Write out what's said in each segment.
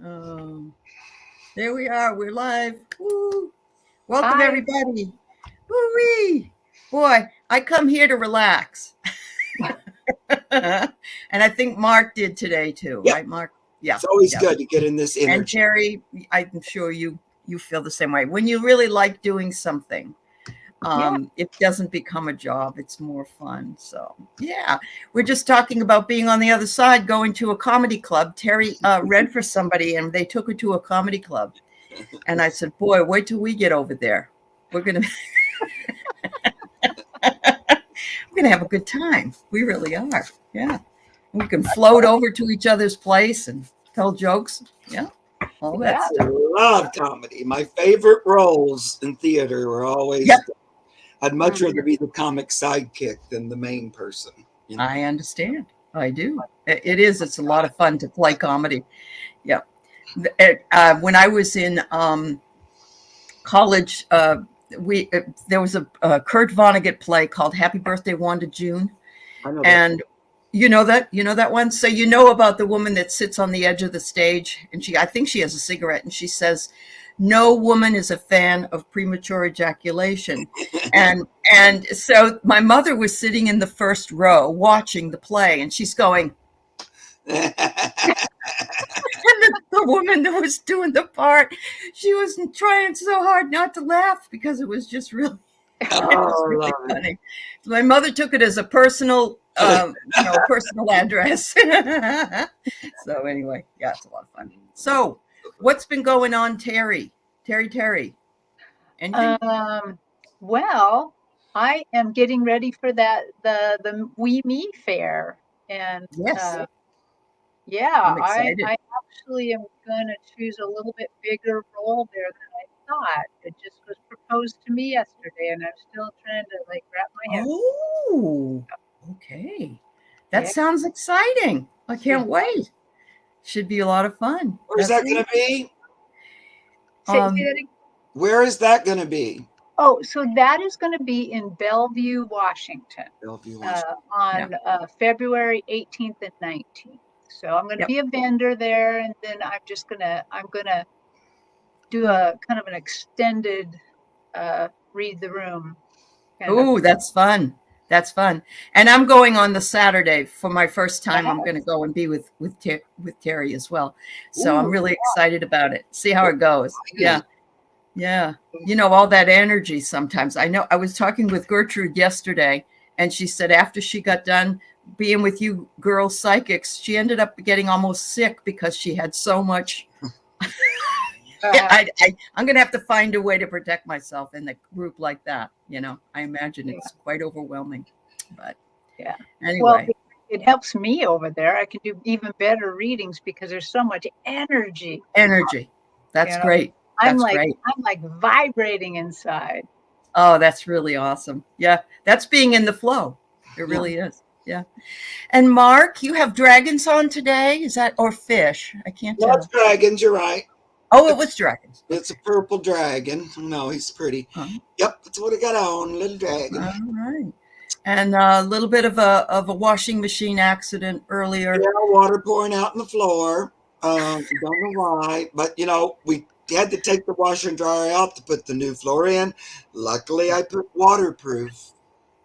Oh, there we are. We're live. Woo. Welcome, Hi. everybody. Woo-wee. Boy, I come here to relax. And I think Mark did today too, Yep. right, Mark? Yeah. It's always Yeah. good to get in this And energy. Terri, I'm sure you feel the same way. When you really like doing something, it doesn't become a job. It's more fun. So yeah, we're just talking about being on the other side, going to a comedy club. Terri read for somebody and they took her to a comedy club. And I said, boy, wait till we get over there. We're going to, we're going to have a good time. We really are. Yeah. We can float over to each other's place and tell jokes. Yeah. All that Yeah. stuff. I love comedy. My favorite roles in theater were always, Yep. I'd much rather be the comic sidekick than the main person. You know? I understand. I do. It is. It's a lot of fun to play comedy. Yeah. When I was in college, there was a Kurt Vonnegut play called Happy Birthday, Wanda June. I know And you know that one? So you know about the woman that sits on the edge of the stage and I think she has a cigarette and she says, no woman is a fan of premature ejaculation. And so my mother was sitting in the first row watching the play and she's going, and the woman that was doing the part, she was trying so hard not to laugh because it was just really, funny. So my mother took it as a personal, personal address. So anyway, yeah, it's a lot of fun. So what's been going on, Terri? Terri? Anything? Well, I am getting ready for the We Me Fair, and Yes. yeah, I'm I excited. actually am going to choose a little bit bigger role there than I thought. It just was proposed to me yesterday, and I'm still trying to wrap my head. Oh, okay. That Yeah, sounds exciting. I yeah. can't wait. Should be a lot of fun. Where's that going to be? Say Um, that again. Where is that going to be? Oh, so that is going to be in Bellevue, Washington, Bellevue, Washington. on February 18th and 19th. So I'm going to Yep. be a vendor there, and then I'm gonna do a kind of an extended read the room kind of. Oh, that's fun. That's fun. And I'm going on the Saturday for my first time. I'm Yes. going to go and be with Terri as well. So I'm Ooh, really excited about it. See how it goes. yeah. Yeah. You know, all that energy sometimes. I know I was talking with Gertrude yesterday, and she said after she got done being with you girls psychics, she ended up getting almost sick because she had so much. I'm going to have to find a way to protect myself in a group like that. You know, I imagine it's quite overwhelming. But Yeah. Well, anyway, it helps me over there. I can do even better readings because there's so much energy. energy. That's You know, great. I'm That's great. vibrating inside. Oh, that's really awesome. Yeah, that's being in the flow. It really is. Yeah. And Mark, you have dragons on today? Is that or fish? I can't No, tell. it's dragons. You're right. Oh, it was dragons. It's a purple dragon. No, he's pretty. Huh. Yep, that's what I got on. Little dragon. All right. And a little bit of a washing machine accident earlier. Yeah, water pouring out on the floor. Don't know why, but we had to take the washer and dryer out to put the new floor in. Luckily, I put waterproof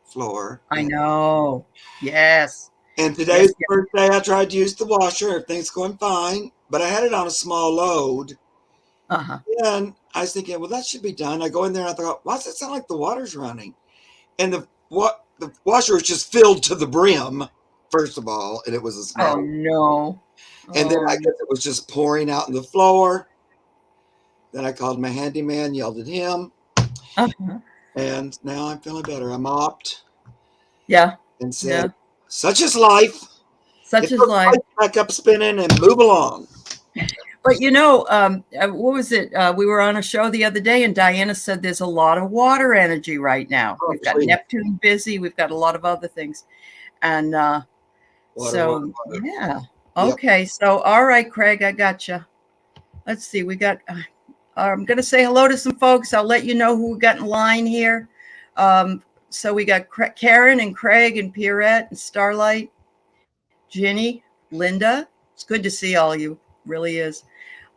floor. I know. Yes. And today's the first day I tried to use the washer. Everything's going fine, but I had it on a small load. Uh-huh. And I was thinking, well, that should be done. I go in there and I thought, why does it sound like the water's running? And the washer was just filled to the brim, first of all, and it was a small. Oh no. And then I guess it was just pouring out on the floor. Then I called my handyman, yelled at him. Uh-huh. And now I'm feeling better. I mopped. Yeah. And said, such is life. Such is life. Back up spinning and move along. But what was it? We were on a show the other day and Diana said there's a lot of water energy right now. We've got Neptune busy. We've got a lot of other things. And water. Yeah. Okay. Yep. So, all right, Craig, I got you. Let's see. We got, I'm going to say hello to some folks. I'll let you know who we got in line here. So we got Karen and Craig and Pierrette and Starlight, Ginny, Linda. It's good to see all of you. Really is.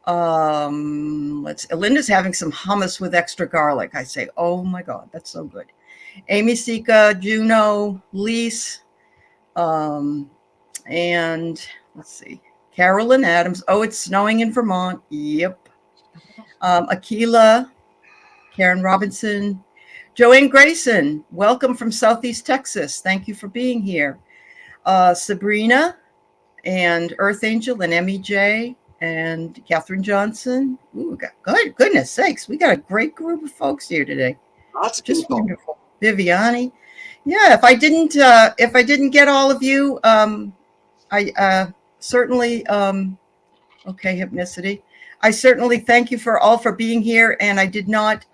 Linda's having some hummus with extra garlic. I say, oh my God, that's so good. Amy Sika, Juno, Lise, and let's see, Carolyn Adams. Oh, it's snowing in Vermont. Yep. Aquila, Karen Robinson, Joanne Grayson. Welcome from Southeast Texas. Thank you for being here. Sabrina and Earth Angel and Emmy J and Catherine Johnson. Ooh, good, goodness sakes, we got a great group of folks here today. Lots of Just people. wonderful. Viviani. Yeah, if I didn't get all of you, I certainly okay, Hypnicity. I certainly thank you for being here, and I did not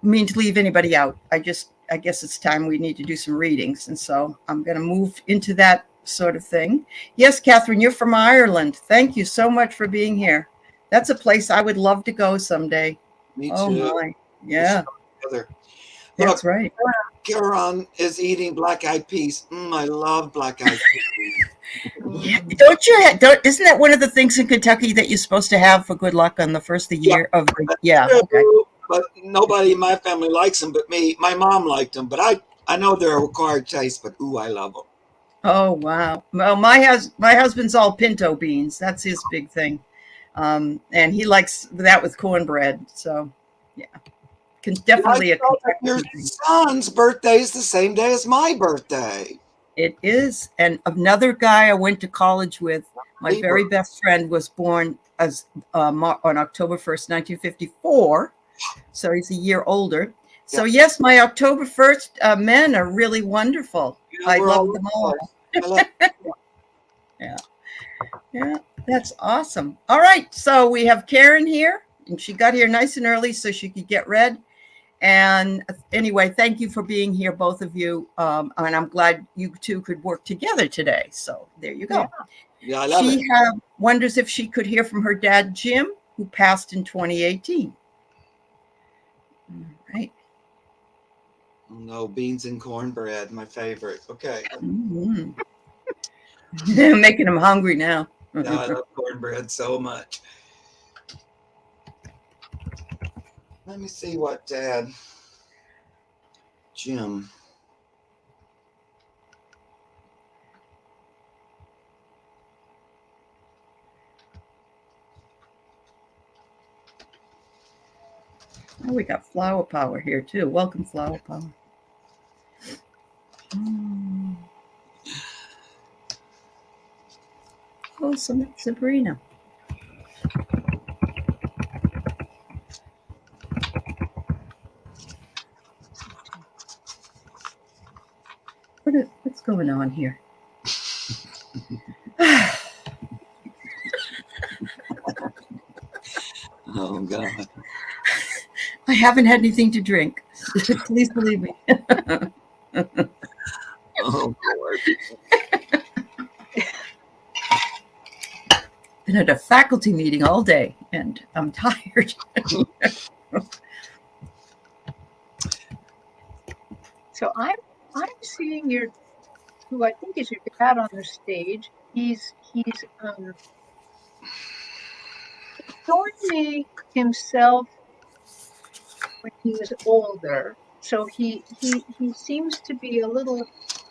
mean to leave anybody out. I guess it's time we need to do some readings, and so I'm going to move into that sort of thing. Yes, Catherine, you're from Ireland. Thank you so much for being here. That's a place I would love to go someday. Me too. Oh my, yeah, Look, that's right. Karen is eating black-eyed peas. I love black-eyed peas. Yeah, isn't that one of the things in Kentucky that you're supposed to have for good luck on the first of the year of the, yeah, okay. But nobody in my family likes them but me. My mom liked them, but I know they're a required taste, but ooh, I love them. Oh wow. Well, my husband's all pinto beans. That's his big thing. And he likes that with cornbread. So yeah. Definitely a your son's birthday is the same day as my birthday. It is. And another guy I went to college with, my very best friend, was born as on October 1st, 1954. So he's a year older. So yes, my October 1st men are really wonderful. Yeah, I love them all. Yeah, that's awesome. All right, so we have Karen here, and she got here nice and early so she could get read. And anyway, thank you for being here, both of you. And I'm glad you two could work together today. So there you go. Yeah, I love it. She wonders if she could hear from her dad, Jim, who passed in 2018. All right. No, beans and cornbread, my favorite. Okay. Mm-hmm. Making him hungry now. Yeah, I love cornbread so much. Let me see what Dad, Jim. Oh, we got Flower Power here too. Welcome, Flower Power. Oh, Sabrina. What's going on here? Oh, God. I haven't had anything to drink. Please believe me. Oh, Lord. Been at a faculty meeting all day, and I'm tired. So I'm seeing who I think is your dad on the stage. He's showing me himself when he was older. So he seems to be a little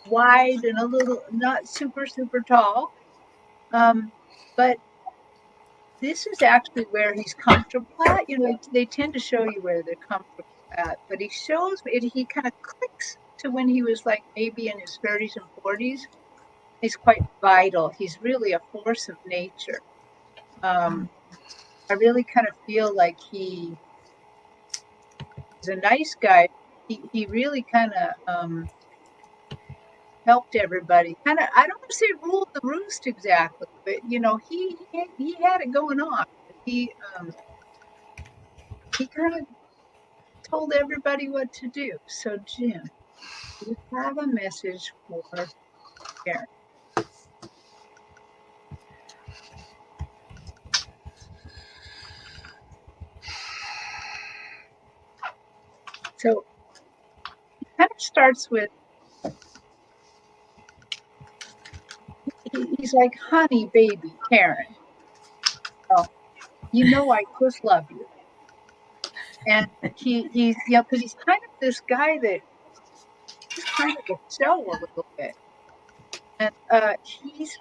wide and a little not super tall. But this is actually where he's comfortable at. You know, they tend to show you where they're comfortable at, but he shows me, he kind of clicks to when he was like maybe in his 30s and 40s. He's quite vital. He's really a force of nature. I really kind of feel like he's a nice guy. He really kind of helped everybody. Kind of, I don't want to say ruled the roost exactly, but you know, he had it going on. He kind of told everybody what to do. So Jim, you have a message for Karen. So it kind of starts with, he's like, honey, baby, Karen. Oh, you know, I just love you. And he's, you know, because he's kind of this guy that he's kind of a show a little bit. And he's,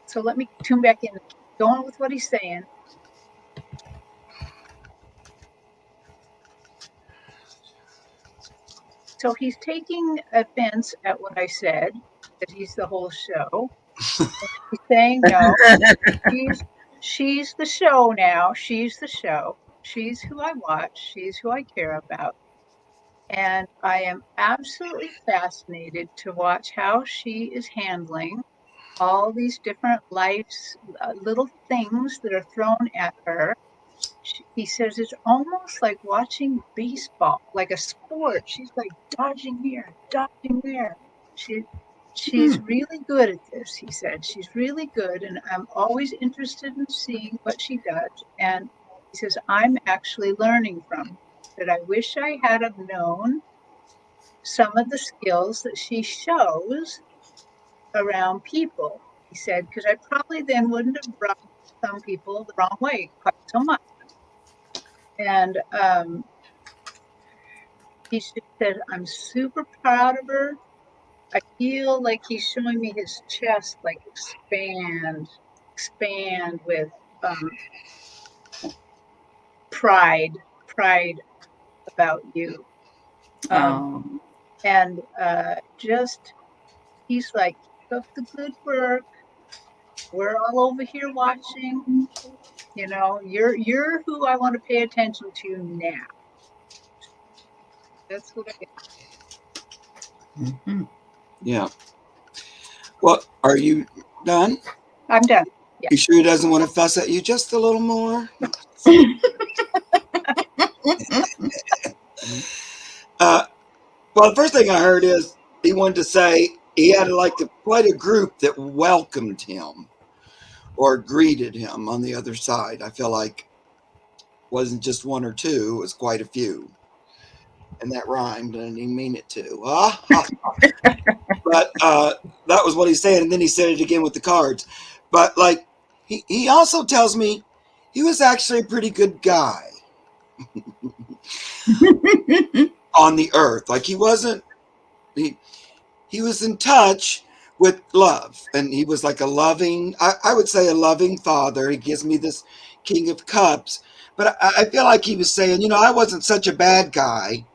so let me tune back in, going with what he's saying. So he's taking offense at what I said, that he's the whole show. He's saying, no, she's the show now. She's the show. She's who I watch. She's who I care about. And I am absolutely fascinated to watch how she is handling all these different life's little things that are thrown at her. He says it's almost like watching baseball, like a sport. She's like dodging here, dodging there. She's really good at this, he said. She's really good, and I'm always interested in seeing what she does. And he says, I'm actually learning from that. I wish I had have known some of the skills that she shows around people, he said, because I probably then wouldn't have rubbed some people the wrong way quite so much. And he said, I'm super proud of her. I feel like he's showing me his chest, like expand with pride about you. And just, he's like, keep up the good work. We're all over here watching. You know, you're who I want to pay attention to now. That's what I get. Mm-hmm. Yeah. Well, are you done? I'm done. Yeah. You sure he doesn't want to fuss at you just a little more? Well, the first thing I heard is he wanted to say he had quite a group that welcomed him or greeted him on the other side. I feel like it wasn't just one or two, it was quite a few. And that rhymed, and I didn't mean it to. But that was what he's saying, and then he said it again with the cards. But like, he also tells me he was actually a pretty good guy on the earth. Like he was in touch with love, and he was like a loving, I would say a loving father. He gives me this King of Cups, but I feel like he was saying, you know, I wasn't such a bad guy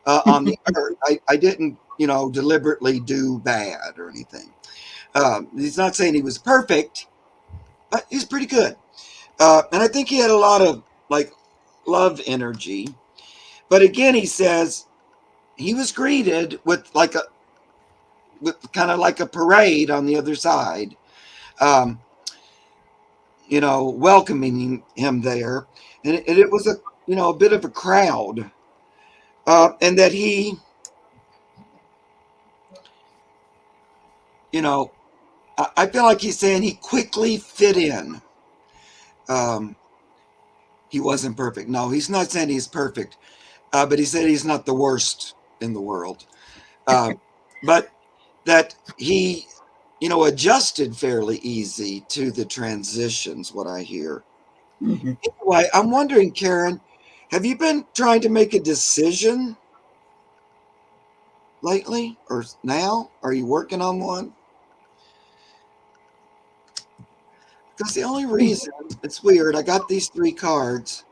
on the earth. I didn't, you know, deliberately do bad or anything. He's not saying he was perfect, but he's pretty good. And I think he had a lot of like love energy. But again, he says he was greeted with kind of like a parade on the other side, you know, welcoming him there. And it was a bit of a crowd. And that he, you know, I feel like he's saying he quickly fit in. He wasn't perfect. No, he's not saying he's perfect, but he said he's not the worst in the world. But that he, you know, adjusted fairly easy to the transitions, what I hear. Mm-hmm. Anyway, I'm wondering, Karen, have you been trying to make a decision lately or now? Are you working on one? Because the only reason, it's weird, I got these 3 cards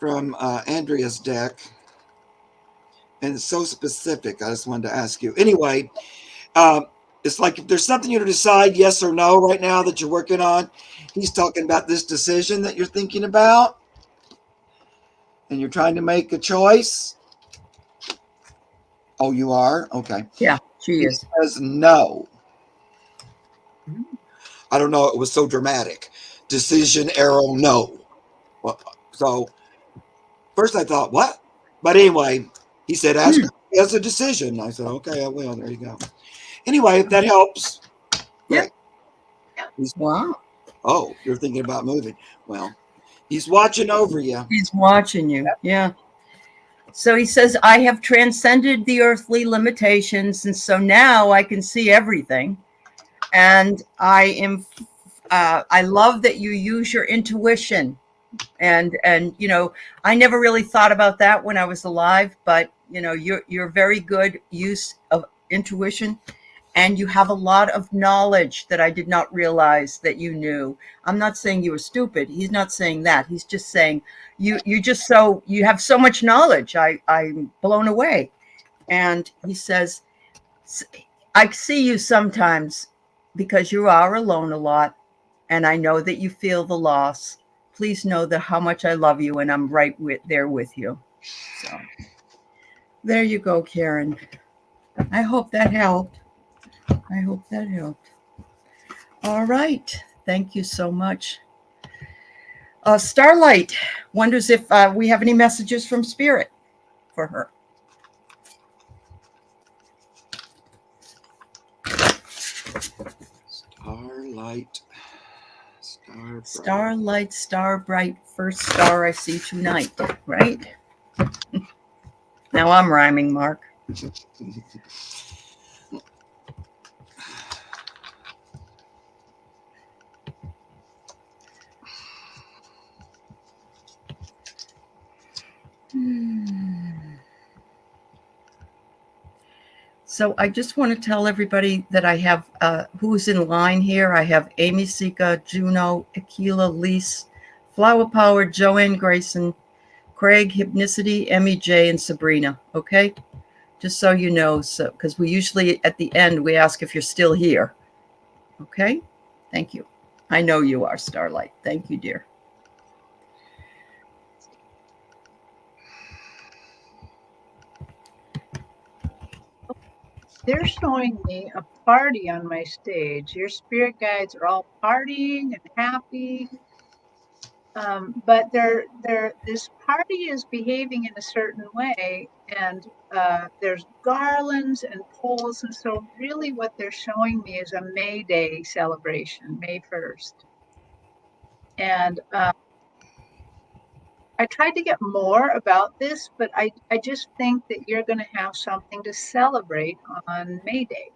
from Andrea's deck, and it's so specific. I just wanted to ask you. Anyway, it's like if there's something you to decide yes or no right now that you're working on, he's talking about this decision that you're thinking about, and you're trying to make a choice. Oh, you are? Okay. Yeah, she he is. Says no. I don't know. It was so dramatic. Decision arrow no. Well, so first I thought, what? But anyway, he said, ask her if he has a decision. I said, okay, I will. There you go. Anyway, if that helps. Yeah. Wow. Oh, you're thinking about moving. Well, he's watching over you. He's watching you. Yeah. So he says, I have transcended the earthly limitations, and so now I can see everything. And I love that you use your intuition And you know, I never really thought about that when I was alive, but you know, you're very good use of intuition, and you have a lot of knowledge that I did not realize that you knew. I'm not saying you were stupid. He's not saying that. He's just saying you have so much knowledge. I'm blown away. And he says, I see you sometimes because you are alone a lot, and I know that you feel the loss. Please know that how much I love you, and I'm right there with you. So there you go, Karen. I hope that helped. I hope that helped. All right. Thank you so much. Starlight wonders if we have any messages from Spirit for her. Starlight. Starlight, star bright, first star I see tonight, right? Now I'm rhyming, Mark. So I just want to tell everybody that I have who's in line here. I have Amy Sika, Juno, Aquila, Lise, Flower Power, Joanne, Grayson, Craig, Hypnicity, Emmy J, and Sabrina. Okay, just so you know, so because we usually at the end we ask if you're still here. Okay, thank you. I know you are, Starlight. Thank you, dear. They're showing me a party on my stage. Your spirit guides are all partying and happy. But this party is behaving in a certain way, and there's garlands and poles, and so really what they're showing me is a May Day celebration, May 1st. And I tried to get more about this, but I just think that you're going to have something to celebrate on May Day.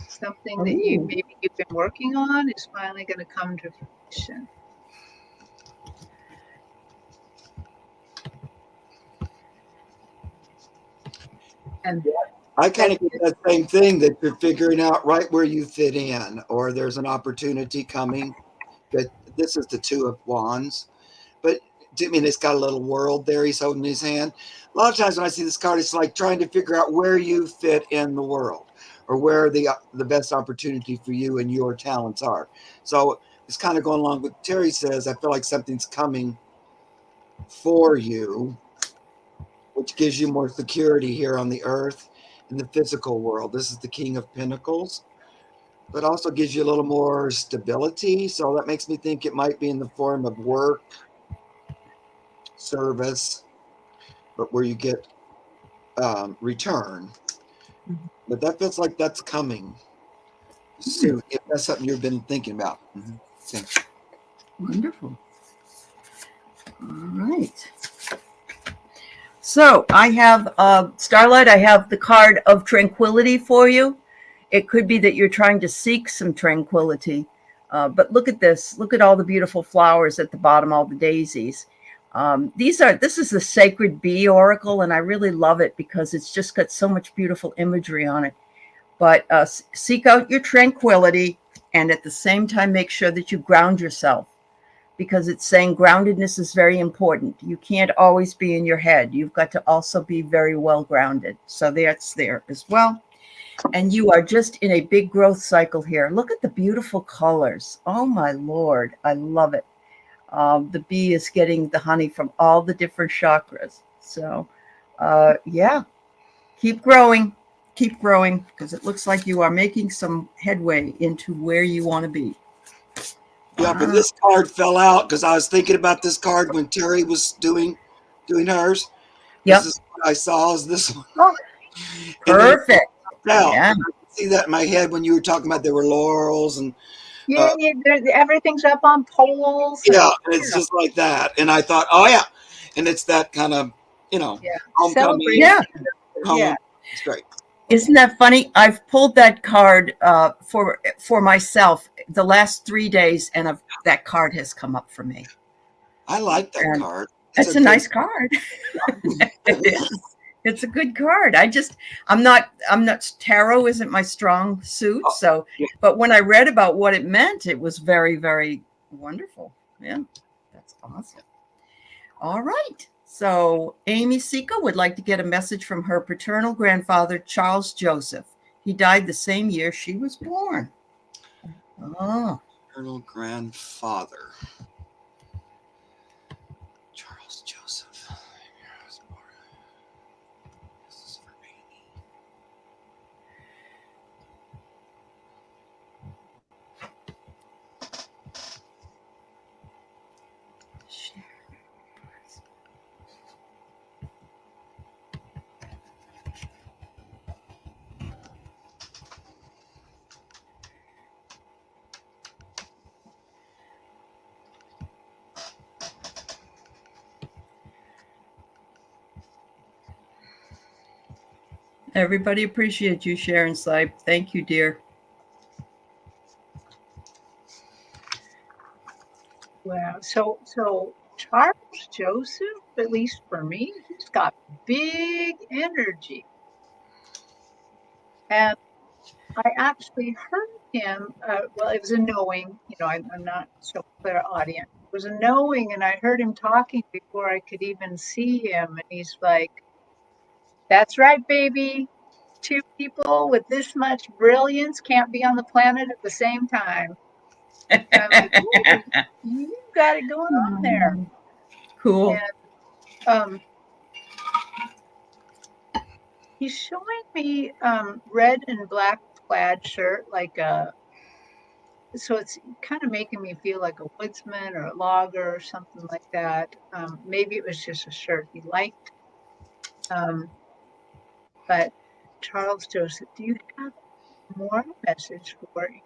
Something that maybe you've been working on is finally going to come to fruition. And I kind of get that same thing, that you're figuring out right where you fit in, or there's an opportunity coming. That this is the Two of Wands, but I mean, it's got a little world there he's holding in his hand. A lot of times when I see this card, it's like trying to figure out where you fit in the world, or where the best opportunity for you and your talents are. So it's kind of going along with Terri says. I feel like something's coming for you, which gives you more security here on the earth in the physical world. This is the King of Pentacles, but also gives you a little more stability. So that makes me think it might be in the form of work, service, but where you get return. Mm-hmm. But that feels like that's coming soon, if that's something you've been thinking about. Okay. Wonderful. All right. So I have Starlight. I have the card of tranquility for you. It could be that you're trying to seek some tranquility, but look at this. Look at all the beautiful flowers at the bottom, all the daisies. This is the Sacred Bee Oracle, and I really love it because it's just got so much beautiful imagery on it. But seek out your tranquility, and at the same time, make sure that you ground yourself, because it's saying groundedness is very important. You can't always be in your head. You've got to also be very well grounded. So that's there as well. And you are just in a big growth cycle here. Look at the beautiful colors. Oh, my Lord. I love it. The bee is getting the honey from all the different chakras. So, yeah, keep growing. Keep growing, because it looks like you are making some headway into where you want to be. Yeah, but this card fell out because I was thinking about this card when Terri was doing hers. Yep. This is what I saw, is this one. Oh, perfect. Yeah. I see that in my head when you were talking about there were laurels and everything's up on poles. Yeah, and it's just like that. And I thought, oh yeah, and it's that kind of, homecoming. Yeah, It's great. Isn't that funny? I've pulled that card for myself the last 3 days, and that card has come up for me. I like that And card. it's a nice card. It is. It's a good card. I'm not tarot isn't my strong suit. So, but when I read about what it meant, it was very, very wonderful. Yeah, that's awesome. All right. So Amy Sika would like to get a message from her paternal grandfather, Charles Joseph. He died the same year she was born. Oh. Paternal grandfather. Charles Joseph. This is for Amy. Everybody appreciates you, Sharon Sipe. Thank you, dear. Wow. So Charles Joseph, at least for me, he's got big energy. And I actually heard him, well, it was a knowing, I'm not so clairaudient. It was a knowing, and I heard him talking before I could even see him. And he's like, that's right, baby. Two people with this much brilliance can't be on the planet at the same time. And I'm like, ooh, you got it going on there. Cool. And he's showing me red and black plaid shirt, so it's kind of making me feel like a woodsman or a logger or something like that. Maybe it was just a shirt he liked. But Charles Joseph, do you have more message for me?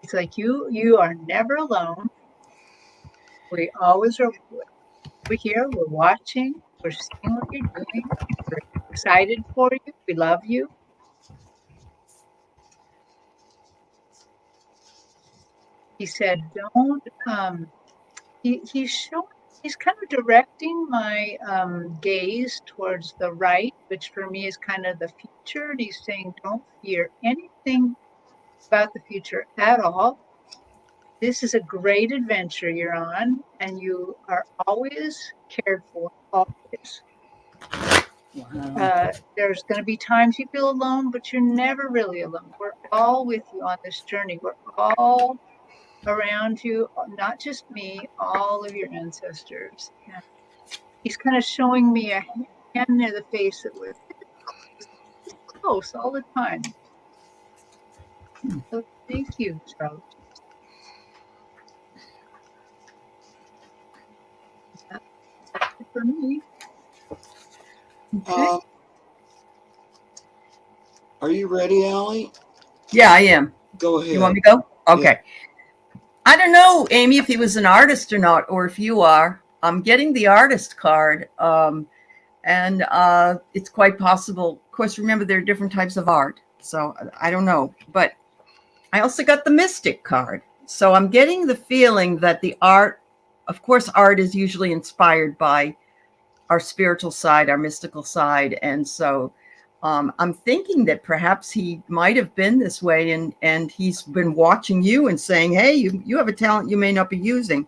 It's like you are never alone. We always are. We're here. We're watching. We're seeing what you're doing. We're excited for you. We love you. He said, "Don't." He's showing. He's kind of directing my gaze towards the right, which for me is kind of the future. And he's saying, "Don't fear anything about the future at all. This is a great adventure you're on, and you are always cared for, always." Wow. There's going to be times you feel alone, but you're never really alone. We're all with you on this journey. We're all around you, not just me, all of your ancestors. And he's kind of showing me a hand near the face that was close all the time. So thank you, Charles. That's it for me. Okay. Are you ready, Allie? Yeah, I am. Go ahead. You want me to go? Okay. Yeah. I don't know, Amy, if he was an artist or not, or if you are. I'm getting the artist card. And it's quite possible. Of course, remember, there are different types of art. So I don't know. But I also got the mystic card. So I'm getting the feeling that the art, of course, art is usually inspired by our spiritual side, our mystical side. And so I'm thinking that perhaps he might have been this way, and he's been watching you and saying, hey, you have a talent you may not be using.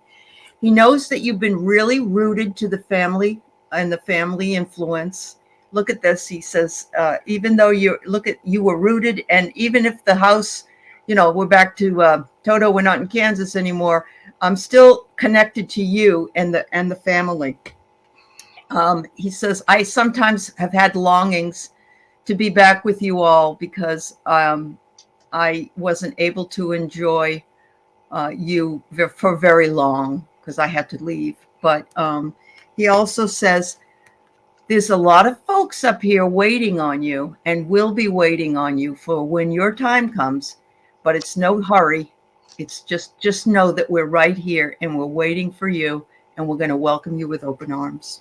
He knows that you've been really rooted to the family and the family influence. Look at this. He says, even though you were rooted, and even if the house, we're back to Toto, we're not in Kansas anymore, I'm still connected to you and the family. He says, I sometimes have had longings to be back with you all because I wasn't able to enjoy you for very long because I had to leave. But he also says, there's a lot of folks up here waiting on you and will be waiting on you for when your time comes, but it's no hurry. It's just know that we're right here and we're waiting for you, and we're going to welcome you with open arms.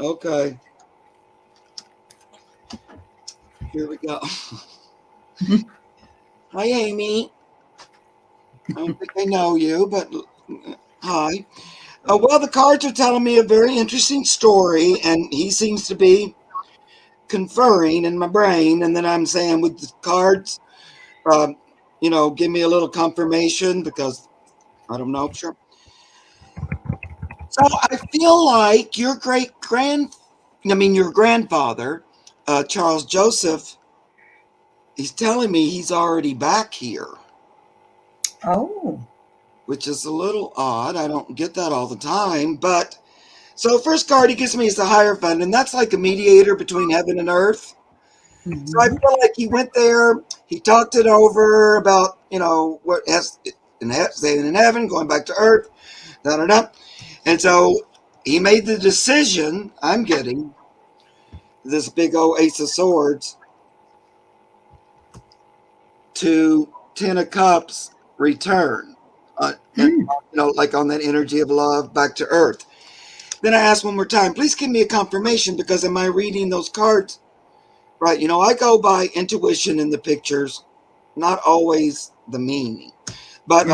Okay. Here we go. Hi, Amy. I don't think I know you, but hi. Well, the cards are telling me a very interesting story, and he seems to be conferring in my brain. And then I'm saying with the cards, give me a little confirmation because I don't know. Sure. So I feel like your your grandfather, Charles Joseph, he's telling me he's already back here. Oh. Which is a little odd. I don't get that all the time. But so first card he gives me is the Hierophant, and that's like a mediator between heaven and earth. Mm-hmm. So I feel like he went there, he talked it over about, what has staying in heaven, going back to earth, da da da. And so he made the decision, I'm getting this big old Ace of Swords, to Ten of Cups return. And like on that energy of love back to earth. Then I asked one more time, please give me a confirmation, because am I reading those cards right? I go by intuition in the pictures, not always the meaning. But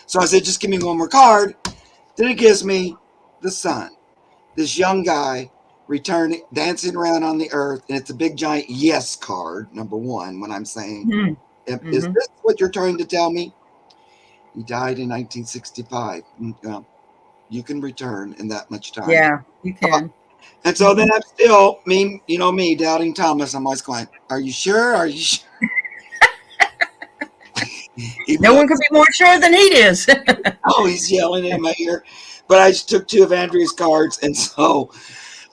so I said, just give me one more card. Then it gives me the Sun, this young guy returning, dancing around on the earth, and it's a big giant yes card, number one, when I'm saying, is this what you're trying to tell me? He died in 1965. You can return in that much time. Yeah, you can. And so then I'm still, me, doubting Thomas. I'm always going, are you sure? Are you sure? No one could be more sure than he is. Oh, he's yelling in my ear. But I just took two of Andrea's cards, and so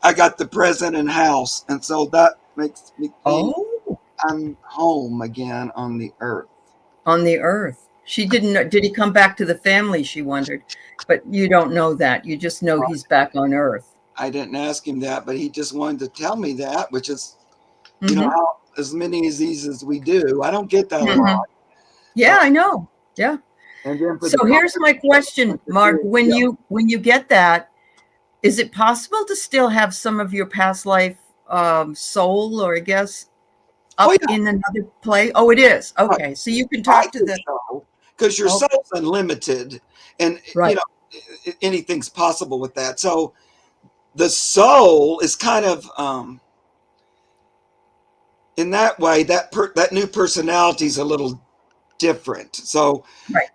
I got the present and house. And so that makes me think I'm home again on the earth. On the earth. She didn't know. Did he come back to the family, she wondered. But you don't know that. You just know he's back on earth. I didn't ask him that, but he just wanted to tell me that, which is, how, as many of these as we do. I don't get that a lot. Yeah, I know. Yeah. And then so here's my question, Mark. When you get that, is it possible to still have some of your past life soul, or I guess up in another place? Oh, it is. Okay. So you can talk to the because your soul's unlimited, and anything's possible with that. So the soul is kind of in that way, that new personality is a little different. So right.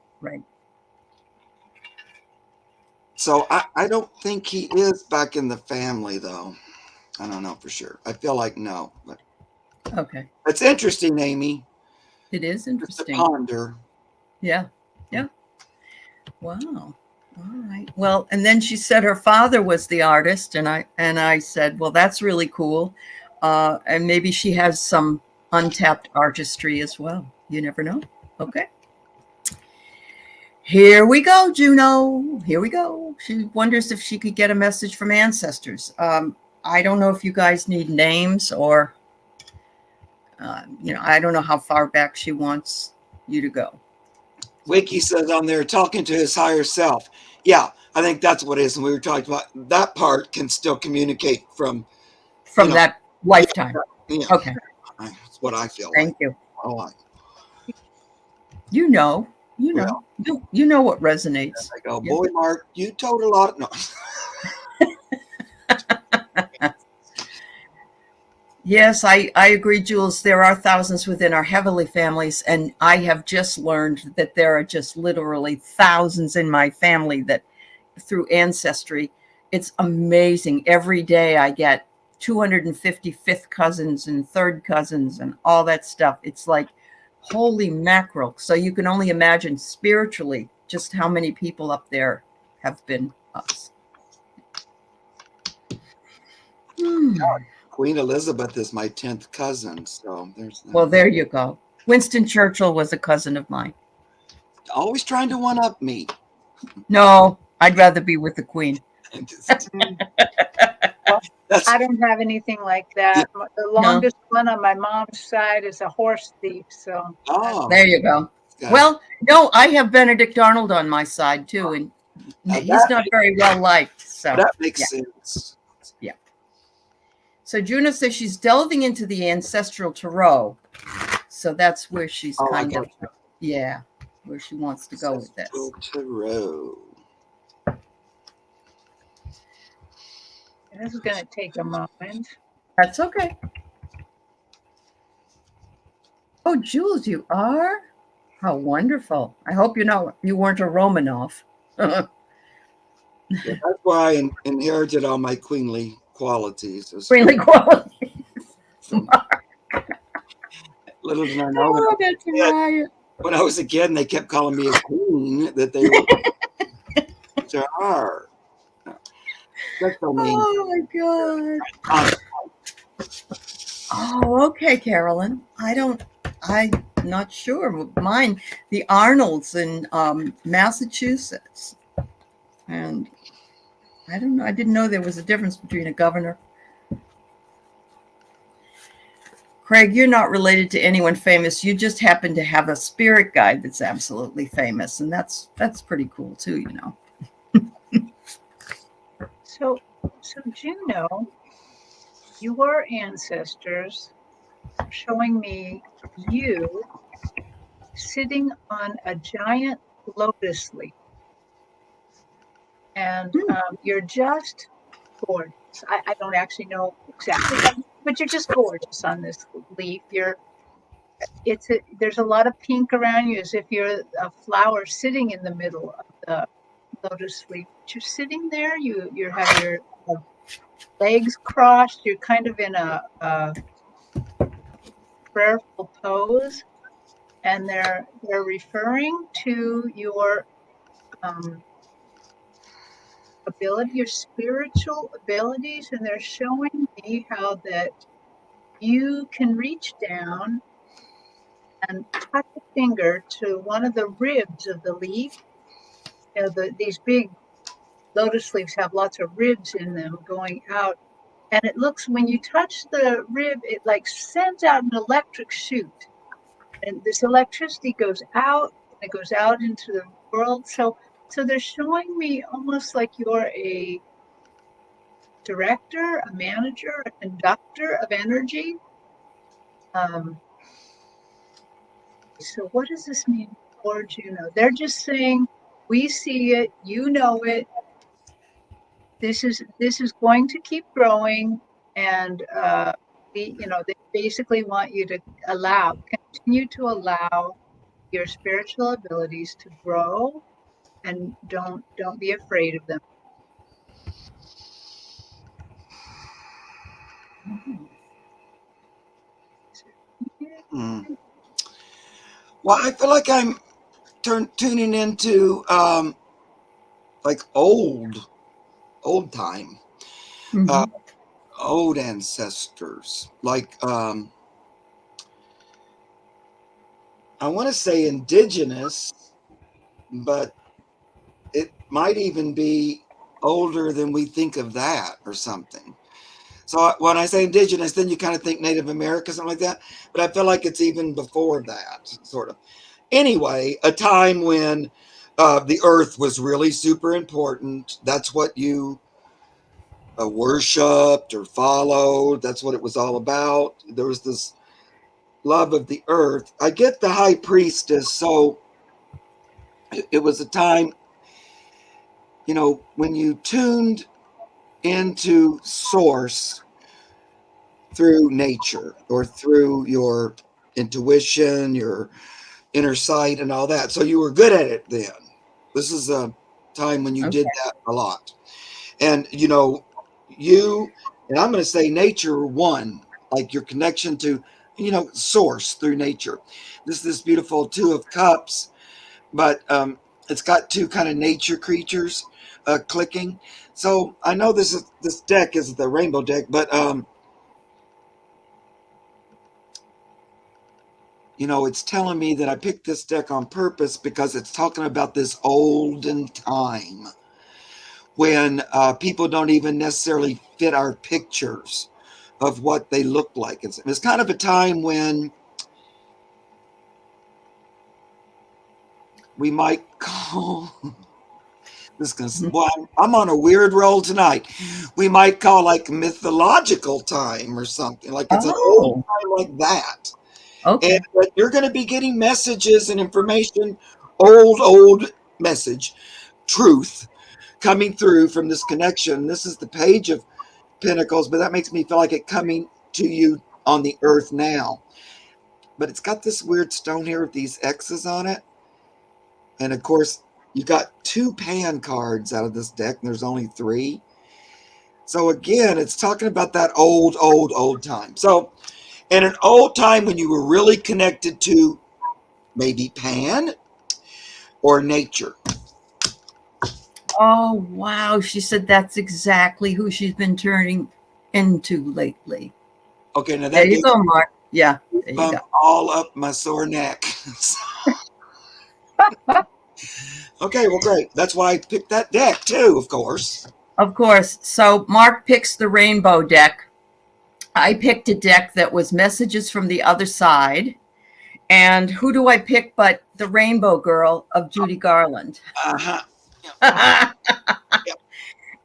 So I don't think he is back in the family, though. I don't know for sure. I feel like no. But okay. It's interesting, Amy. It is interesting. Just to ponder. Yeah. Wow. All right. Well, and then she said her father was the artist, and I said, well, that's really cool. And maybe she has some untapped artistry as well. You never know. Okay. Here we go, Juno. Here we go. She wonders if she could get a message from ancestors. I don't know if you guys need names or, I don't know how far back she wants you to go. Wiki says on there, talking to his higher self. Yeah, I think that's what it is. And we were talking about that part can still communicate from that lifetime. Yeah. Okay. That's what I feel. Thank you. Oh, You know what resonates. I go, boy, Mark, you told a lot. No. Yes, I agree, Jules. There are thousands within our heavenly families, and I have just learned that there are just literally thousands in my family that through ancestry. It's amazing. Every day I get 250 fifth cousins and third cousins and all that stuff. It's like, holy mackerel. So you can only imagine spiritually just how many people up there have been us. Queen Elizabeth is my 10th cousin, so there's that. Well, there you go. Winston Churchill was a cousin of mine. Always trying to one-up me. No, I'd rather be with the Queen. I don't have anything like that. Yeah. The longest one on my mom's side is a horse thief. So there you go. Well, no, I have Benedict Arnold on my side too, and he's not very well liked. So that makes sense. Yeah. So Juno says she's delving into the ancestral tarot, So that's where she's Oh, kind of, yeah, where she wants to go with this. Tarot. This is going to take a moment. That's okay. Oh, Jules, you are? How wonderful. I hope you weren't a Romanov. Yeah, that's why I inherited all my queenly qualities. Queenly qualities. Little did I know Oh, that's right. when I was a kid and they kept calling me a queen, that they were to her. That's so mean. Oh my God. Oh, okay, Carolyn. I'm not sure. Mine, the Arnolds in Massachusetts. And I don't know. I didn't know there was a difference between a governor. Craig, you're not related to anyone famous. You just happen to have a spirit guide that's absolutely famous. And that's pretty cool too, you know. So Juno, your ancestors are showing me you sitting on a giant lotus leaf. And you're just gorgeous. I don't actually know exactly, but you're just gorgeous on this leaf. There's a lot of pink around you, as if you're a flower sitting in the middle of the lotus leaf. But you're sitting there. You have your legs crossed. You're kind of in a prayerful pose, and they're referring to your ability, your spiritual abilities, and they're showing me how that you can reach down and touch a finger to one of the ribs of the leaf. You know, these big lotus leaves have lots of ribs in them going out. And it looks, when you touch the rib, it like sends out an electric shoot. And this electricity goes out, and it goes out into the world. So they're showing me almost like you're a director, a manager, a conductor of energy. So what does this mean for Juno? They're just saying, we see it, you know it. This is going to keep growing, and they basically want you to continue to allow your spiritual abilities to grow, and don't be afraid of them. Well, I feel like I'm tuning into like old time, old ancestors. Like I want to say indigenous, but it might even be older than we think of that or something. So when I say indigenous, then you kind of think Native America, something like that. But I feel like it's even before that, sort of. Anyway, a time when the earth was really super important. That's what you worshipped or followed. That's what it was all about. There was this love of the earth. I get the high priestess. So it was a time, you know, when you tuned into source through nature or through your intuition, your inner sight and all that. So you were good at it then. This is a time when you did that a lot. And, you know, and I'm going to say nature one, like your connection to, you know, source through nature. This beautiful Two of Cups, but it's got two kind of nature creatures clicking. So I know this deck is the rainbow deck, but you know, it's telling me that I picked this deck on purpose because it's talking about this olden time when people don't even necessarily fit our pictures of what they look like. It's kind of a time when we might call this gonna, well, I'm on a weird roll tonight. We might call like mythological time or something, like it's an old time like that. Okay. And but you're going to be getting messages and information, old message, truth coming through from this connection. This is the Page of Pentacles, but that makes me feel like it coming to you on the earth now. But it's got this weird stone here with these X's on it. And of course, you got 2 pan cards out of this deck, and there's only 3. So again, it's talking about that old time. So in an old time when you were really connected to maybe Pan or nature. Oh, wow. She said that's exactly who she's been turning into lately. Okay, now There that you go, Mark. Yeah, there you go. all up my sore neck. Okay, well, great. That's why I picked that deck too, of course. Of course. So Mark picks the rainbow deck. I picked a deck that was messages from the other side. And who do I pick but the Rainbow Girl of Judy Garland? Uh-huh. Yep.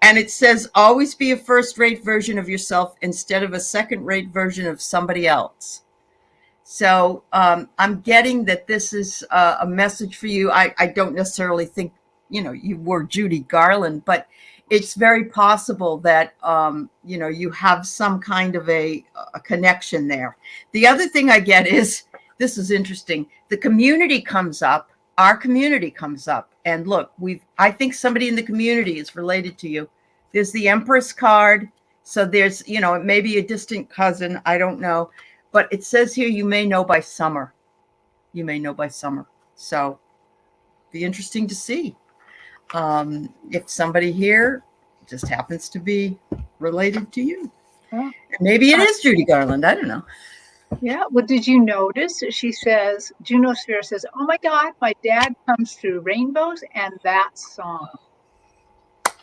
And it says, always be a first-rate version of yourself instead of a second-rate version of somebody else. So I'm getting that this is a message for you. I don't necessarily think, you were Judy Garland, but it's very possible that, you have some kind of a connection there. The other thing I get is, this is interesting. The community comes up, our community comes up. And look, I think somebody in the community is related to you. There's the Empress card. So there's, it may be a distant cousin. I don't know. But it says here, you may know by summer. You may know by summer. So be interesting to see if somebody here just happens to be related to you. Oh. Maybe it is Judy Garland. I don't know. Yeah. Well, did you notice? She says, Juno Sphere says, oh my God, my dad comes through rainbows and that song.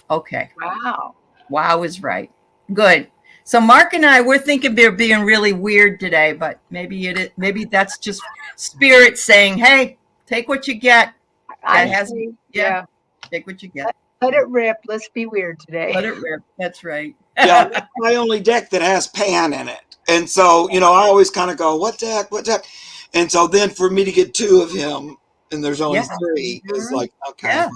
Okay. Wow. Wow is right. Good. So Mark and I, we're thinking they're being really weird today, but maybe that's just spirit saying, hey, take what you get. Yeah. Take what you get. Let it rip. Let's be weird today. Let it rip. That's right. Yeah, that's my only deck that has Pan in it. And so, I always kind of go, what deck? And so then for me to get 2 of him, and there's only 3, is like, okay. Yeah,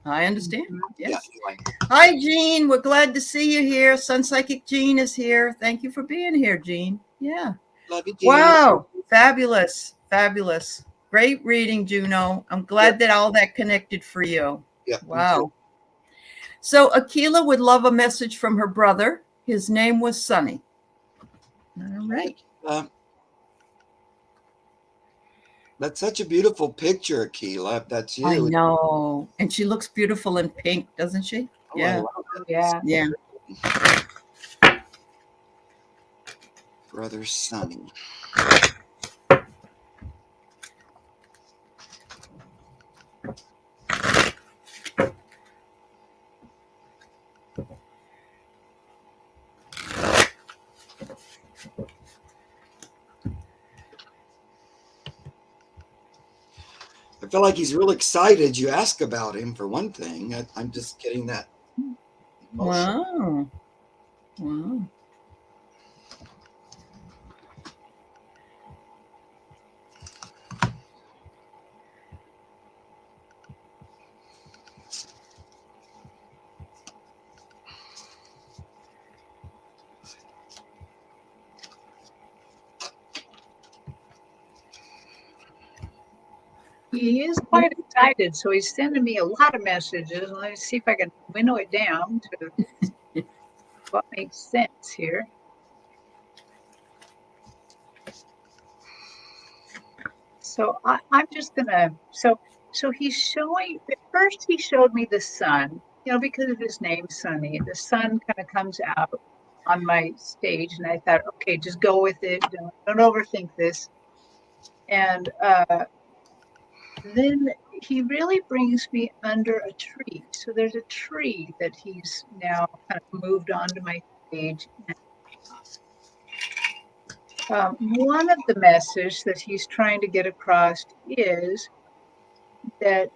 I understand. Yes. Yeah, anyway. Hi, Jean. We're glad to see you here. Sun Psychic Jean is here. Thank you for being here, Jean. Yeah. Love you, Jean. Wow. Fabulous. Fabulous. Great reading, Juno. I'm glad that all that connected for you. Yeah. Wow. So Aquila would love a message from her brother. His name was Sonny. All right. That's such a beautiful picture, Aquila. If that's you. I know. And she looks beautiful in pink, doesn't she? Oh, Yeah. Yeah. Yeah. Brother Sonny. I feel like he's real excited you ask about him, for one thing. I'm just getting that emotion. Wow. He is quite excited, so he's sending me a lot of messages. Let me see if I can winnow it down to what makes sense here. So I'm just gonna. So he's showing. At first, he showed me the sun. Because of his name, Sunny. The sun kind of comes out on my stage, and I thought, okay, just go with it. Don't overthink this. And then he really brings me under a tree. So there's a tree that he's now kind of moved onto my stage. One of the messages that he's trying to get across is that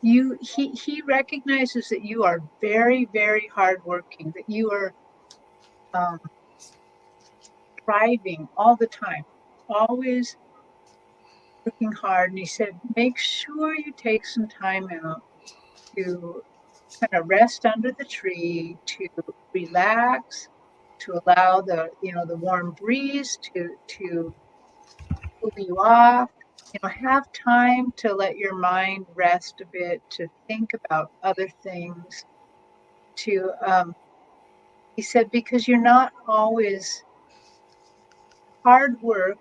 he recognizes that you are very, very hardworking, that you are striving all the time, always working hard. And he said, make sure you take some time out to kind of rest under the tree, to relax, to allow the warm breeze to cool you off. Have time to let your mind rest a bit, to think about other things. He said, because you're not always hard work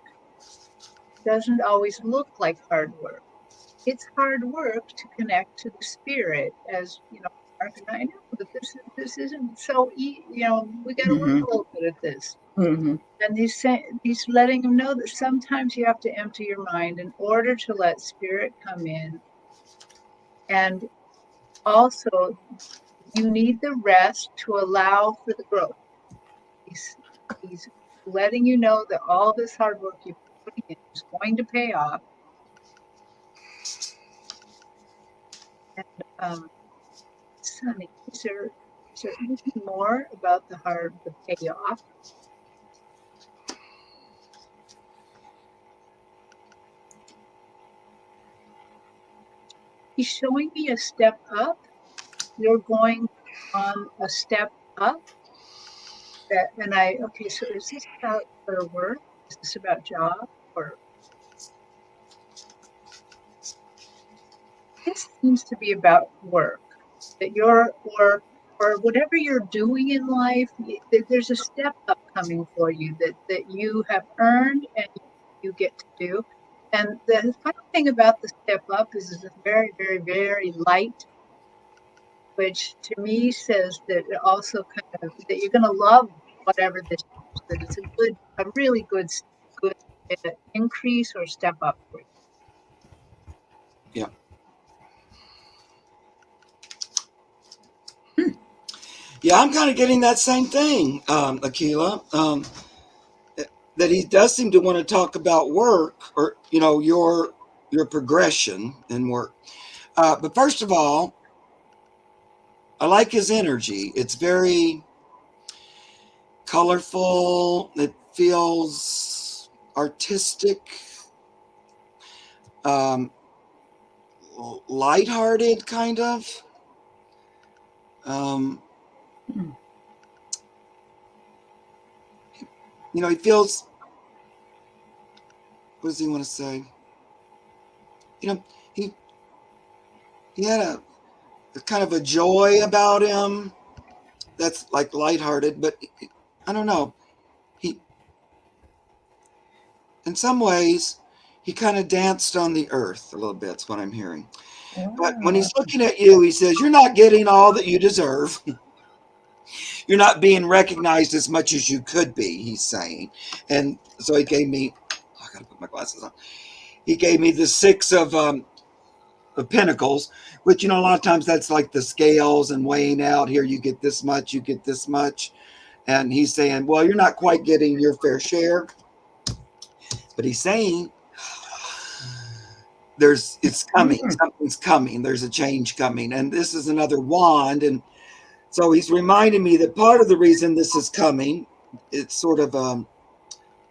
doesn't always look like hard work. It's hard work to connect to the spirit, as Mark and I know that this isn't so easy. We got to work a little bit at this. Mm-hmm. And he's letting him know that sometimes you have to empty your mind in order to let spirit come in. And also, you need the rest to allow for the growth. He's letting you know that all this hard work you're putting in is going to pay off. And Sonny, is there anything more about the payoff? He's showing me a step up. You're going on a step up. Okay, so is this about her work? Is this about job? Or this seems to be about work. That or whatever you're doing in life, there's a step up coming for you that you have earned and you get to do. And the funny thing about the step up is it's very, very, very light, which to me says that it also kind of that you're going to love whatever this is, that it's a really good increase or step up for you. Yeah. Yeah, I'm kind of getting that same thing, Aquila. That he does seem to want to talk about work, or your progression in work. But first of all, I like his energy. It's very colorful. It feels artistic, lighthearted, kind of. He feels. What does he want to say? He had a kind of a joy about him that's like lighthearted, but I don't know. In some ways, he kind of danced on the earth a little bit. That's what I'm hearing. Wow. But when he's looking at you, he says, "You're not getting all that you deserve. You're not being recognized as much as you could be," he's saying. And so he gave me, I got to put my glasses on. He gave me the 6 of Pentacles, which, a lot of times that's like the scales and weighing out. Here, you get this much, you get this much. And he's saying, well, you're not quite getting your fair share. But he's saying, it's coming. Something's coming. There's a change coming. And this is another wand. And so he's reminding me that part of the reason this is coming, it's sort of,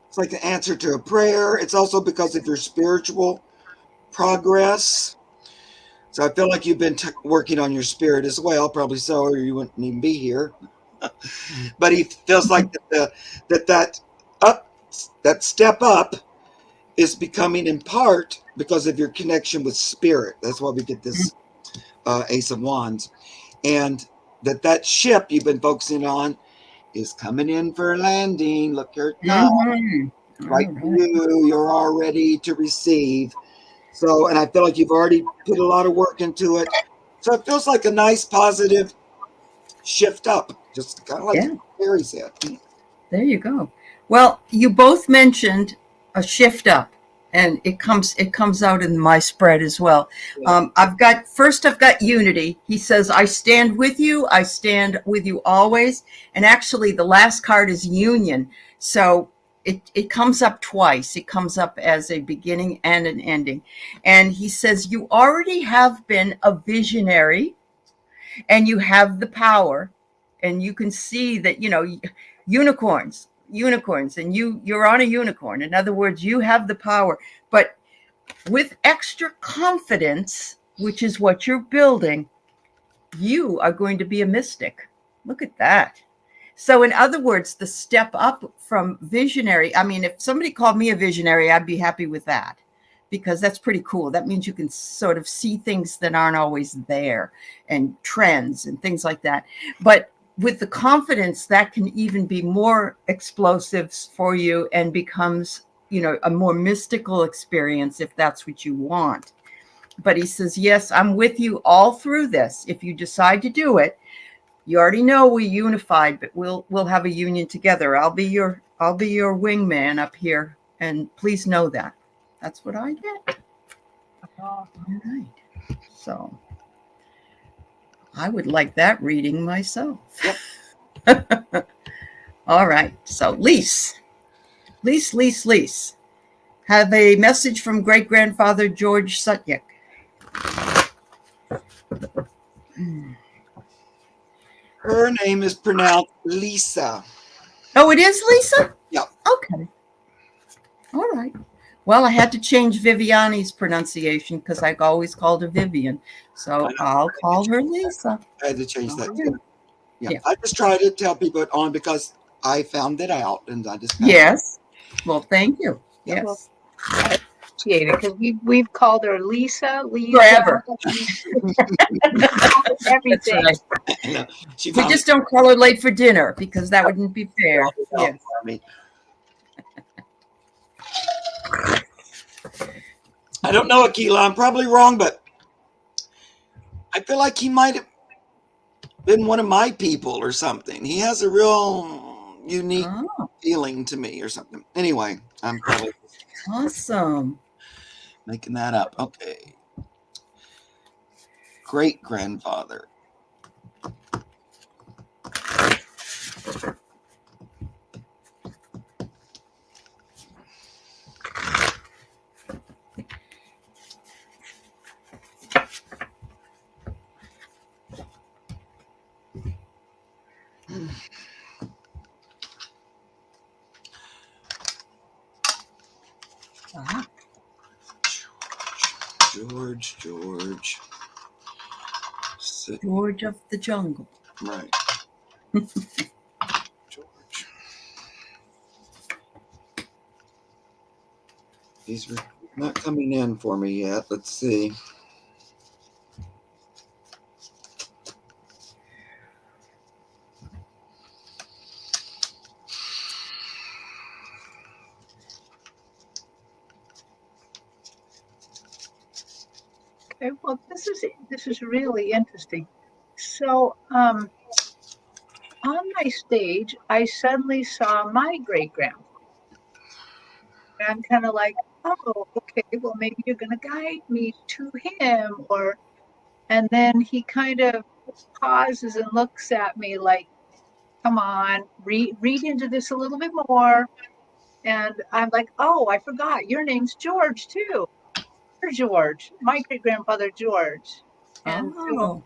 it's like the answer to a prayer. It's also because of your spiritual progress. So I feel like you've been working on your spirit as well, probably so, or you wouldn't even be here. But he feels like that step up is becoming in part because of your connection with spirit. That's why we get this Ace of Wands. And that ship you've been focusing on is coming in for a landing. Look, here it comes. Right to you. You're all ready to receive. So, and I feel like you've already put a lot of work into it. So it feels like a nice, positive shift up. Just kind of like Terri said. There you go. Well, you both mentioned a shift up, and it comes out in my spread as well. Yeah. I've got unity. He says, I stand with you. I stand with you always. And actually the last card is union. So it comes up twice. It comes up as a beginning and an ending. And he says, you already have been a visionary and you have the power, and you can see that, unicorns, unicorns, and you're on a unicorn. In other words, you have the power, but with extra confidence, which is what you're building, you are going to be a mystic. Look at that. So in other words, the step up from visionary, I mean, if somebody called me a visionary, I'd be happy with that, because that's pretty cool. That means you can sort of see things that aren't always there, and trends and things like that. But with the confidence, that can even be more explosive for you and becomes, a more mystical experience if that's what you want. But he says, yes, I'm with you all through this. If you decide to do it, you already know we unified, but we'll have a union together. I'll be your wingman up here, and please know that. That's what I get. All right. So I would like that reading myself. Yep. All right. So Lise, have a message from great-grandfather George Sutyak. Her name is pronounced Lisa. Oh, it is Lisa? Yeah. Okay. All right. Well, I had to change Viviani's pronunciation because I always called her Vivian. So I'll call her Lisa. I had to change that too. Yeah. I just try to tell people it on because I found it out, and I just Yes. Well, thank you. Yes. Well, I appreciate it, because we've called her Lisa Forever. Everything. That's right. We just don't call her late for dinner because that wouldn't be fair. Yes. I don't know, Aquila. I'm probably wrong, but I feel like he might have been one of my people or something. He has a real unique feeling to me or something. Anyway, I'm probably awesome making that up. Okay. Great-grandfather. George. George of the jungle. Right. George. These are not coming in for me yet. Let's see. Okay, well, this is really interesting. So, on my stage, I suddenly saw my great-grandfather. And I'm kind of like, oh, okay, well, maybe you're going to guide me to him. And then he kind of pauses and looks at me like, come on, read into this a little bit more. And I'm like, oh, I forgot, your name's George too. You're George, my great-grandfather George. And so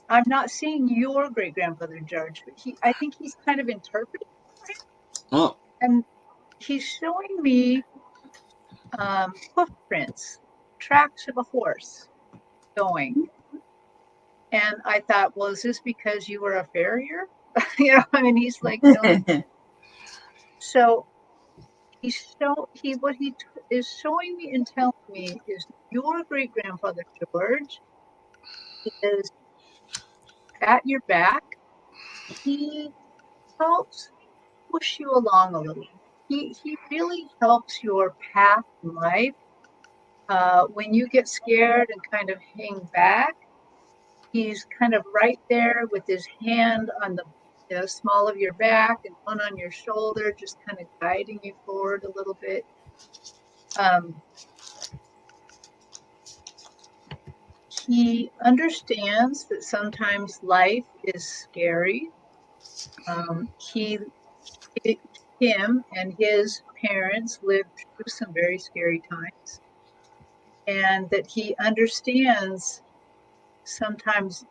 I'm not seeing your great-grandfather George, but I think he's kind of interpreting for him. Oh. And he's showing me hoof prints, tracks of a horse going. And I thought, well, is this because you were a farrier? I mean, he's like, so what he is showing me and telling me is your great-grandfather George is at your back. He helps push you along a little. He really helps your path in life. When you get scared and kind of hang back, he's kind of right there with his hand on the small of your back and one on your shoulder, just kind of guiding you forward a little bit. He understands that sometimes life is scary. Him and his parents lived through some very scary times, and that he understands sometimes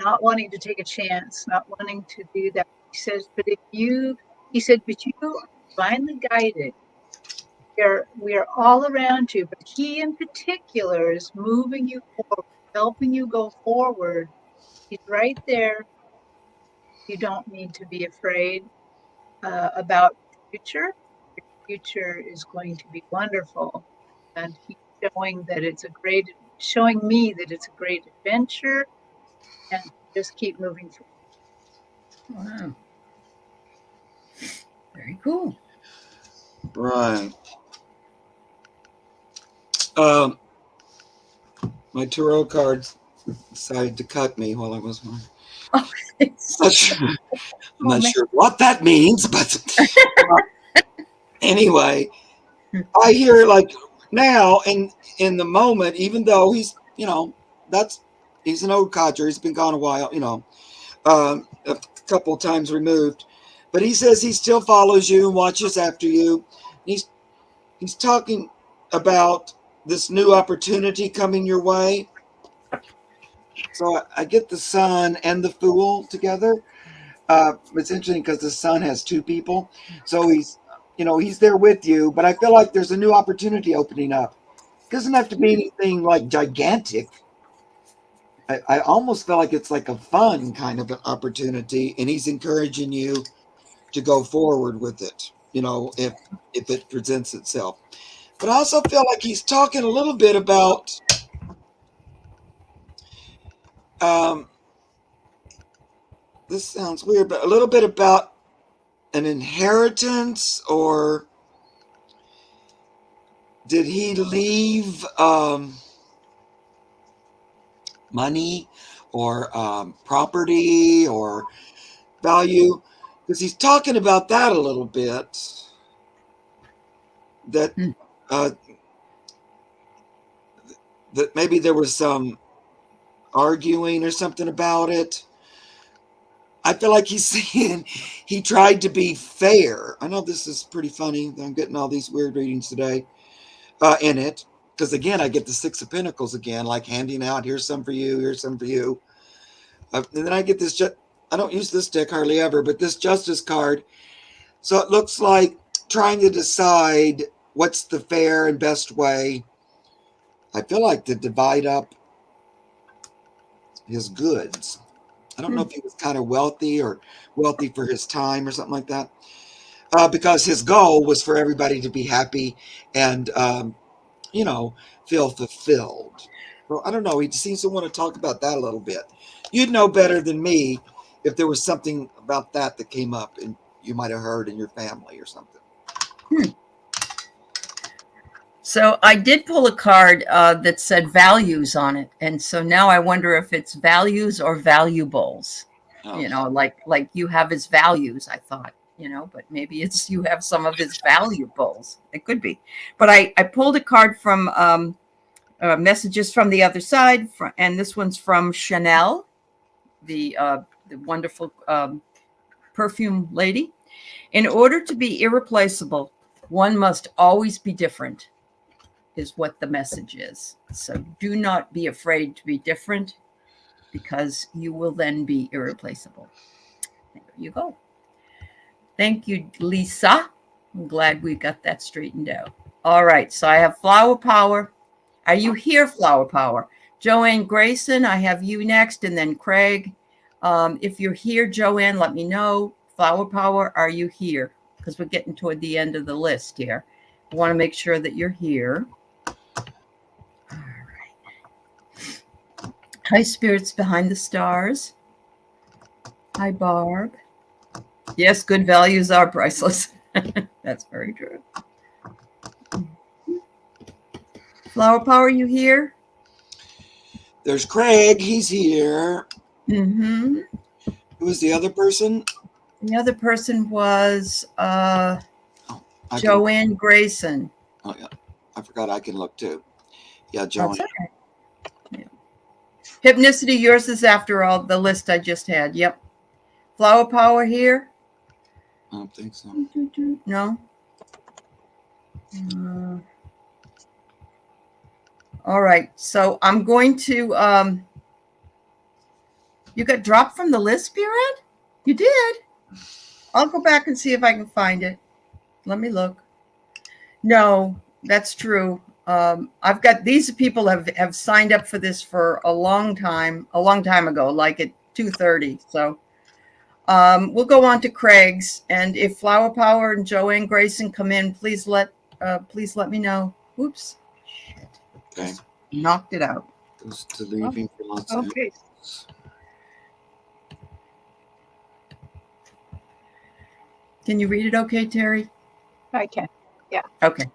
not wanting to take a chance, not wanting to do that. He says, but if you He said, but you are divinely guided. We are all around you, but he in particular is moving you forward, helping you go forward. He's right there. You don't need to be afraid about the future. Your future is going to be wonderful. And he's showing me that it's a great adventure, and just keep moving forward. Wow. Very cool. Right. My tarot cards decided to cut me while I was on. I'm not sure what that means, but anyway, I hear like now in the moment, even though he's, he's an old codger, he's been gone a while, a couple of times removed, but he says he still follows you and watches after you. He's talking about this new opportunity coming your way. So I get the Sun and the Fool together. It's interesting because the Sun has two people, so he's there with you. But I feel like there's a new opportunity opening up. It doesn't have to be anything like gigantic. I almost feel like it's like a fun kind of an opportunity, and he's encouraging you to go forward with it. If it presents itself. But I also feel like he's talking a little bit about this sounds weird, but a little bit about an inheritance, or did he leave money or property or value? Because he's talking about that a little bit. That that maybe there was some arguing or something about it. I feel like he's saying he tried to be fair. I know this is pretty funny. I'm getting all these weird readings today in it. Because again, I get the Six of Pentacles again, like handing out, here's some for you, here's some for you. And then I get this, I don't use this deck hardly ever, but this Justice card. So it looks like trying to decide what's the fair and best way. I feel like to divide up his goods. I don't know if he was kind of wealthy or wealthy for his time or something like that. Because his goal was for everybody to be happy and, feel fulfilled. Well, I don't know. He seems to want to talk about that a little bit. You'd know better than me if there was something about that came up and you might have heard in your family or something. So I did pull a card that said values on it. And so now I wonder if it's values or valuables, like you have his values, I thought, but maybe it's you have some of his valuables. It could be. But I pulled a card from Messages from the Other Side. And this one's from Chanel, the wonderful perfume lady. In order to be irreplaceable, one must always be different, is what the message is. So do not be afraid to be different, because you will then be irreplaceable. There you go. Thank you, Lisa. I'm glad we got that straightened out. All right. So I have Flower Power. Are you here, Flower Power? Joanne, Grayson, I have you next, and then Craig. If you're here, Joanne, let me know. Flower Power, are you here? Because we're getting toward the end of the list here. I want to make sure that you're here. All right. Hi, spirits behind the stars. Hi, Barb. Yes, good values are priceless. That's very true. Flower Power, you here? There's Craig. He's here. Mm-hmm. Who was the other person? The other person was Joanne Grayson. Oh, yeah. I forgot I can look too. Yeah, Joanne. That's okay. Yeah. Hypnicity, yours is after all the list I just had. Yep. Flower Power here? I don't think so. No. All right. So I'm going to you got dropped from the list, Spirit? You did. I'll go back and see if I can find it. Let me look. No, that's true. I've got these people have signed up for this for a long time ago, like at 2:30. So we'll go on to Craig's, and if Flower Power and Joanne Grayson come in, please let me know. Oops, shit. Okay. Knocked it out. Goes to leaving for Los Angeles. Okay. Can you read it okay, Terry? I can. Yeah. Okay.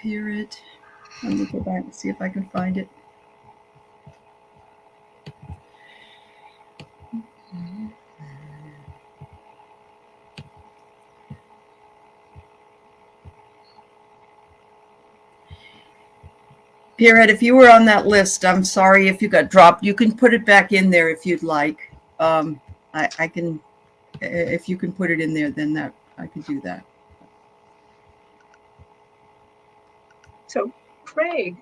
Period. Let me go back and see if I can find it. Pierrette, if you were on that list, I'm sorry if you got dropped. You can put it back in there if you'd like. I can, if you can put it in there, then that I can do that. So, Craig,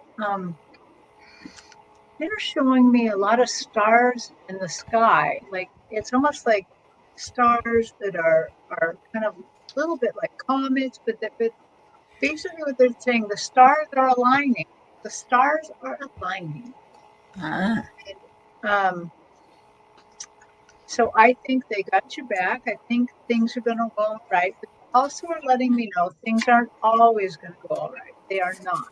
they're showing me a lot of stars in the sky. Like it's almost like stars that are kind of a little bit like comets, but basically what they're saying, the stars are aligning. The stars are aligning. Ah. So I think they got your back. I think things are going to go all right. But also are letting me know things aren't always going to go all right. They are not.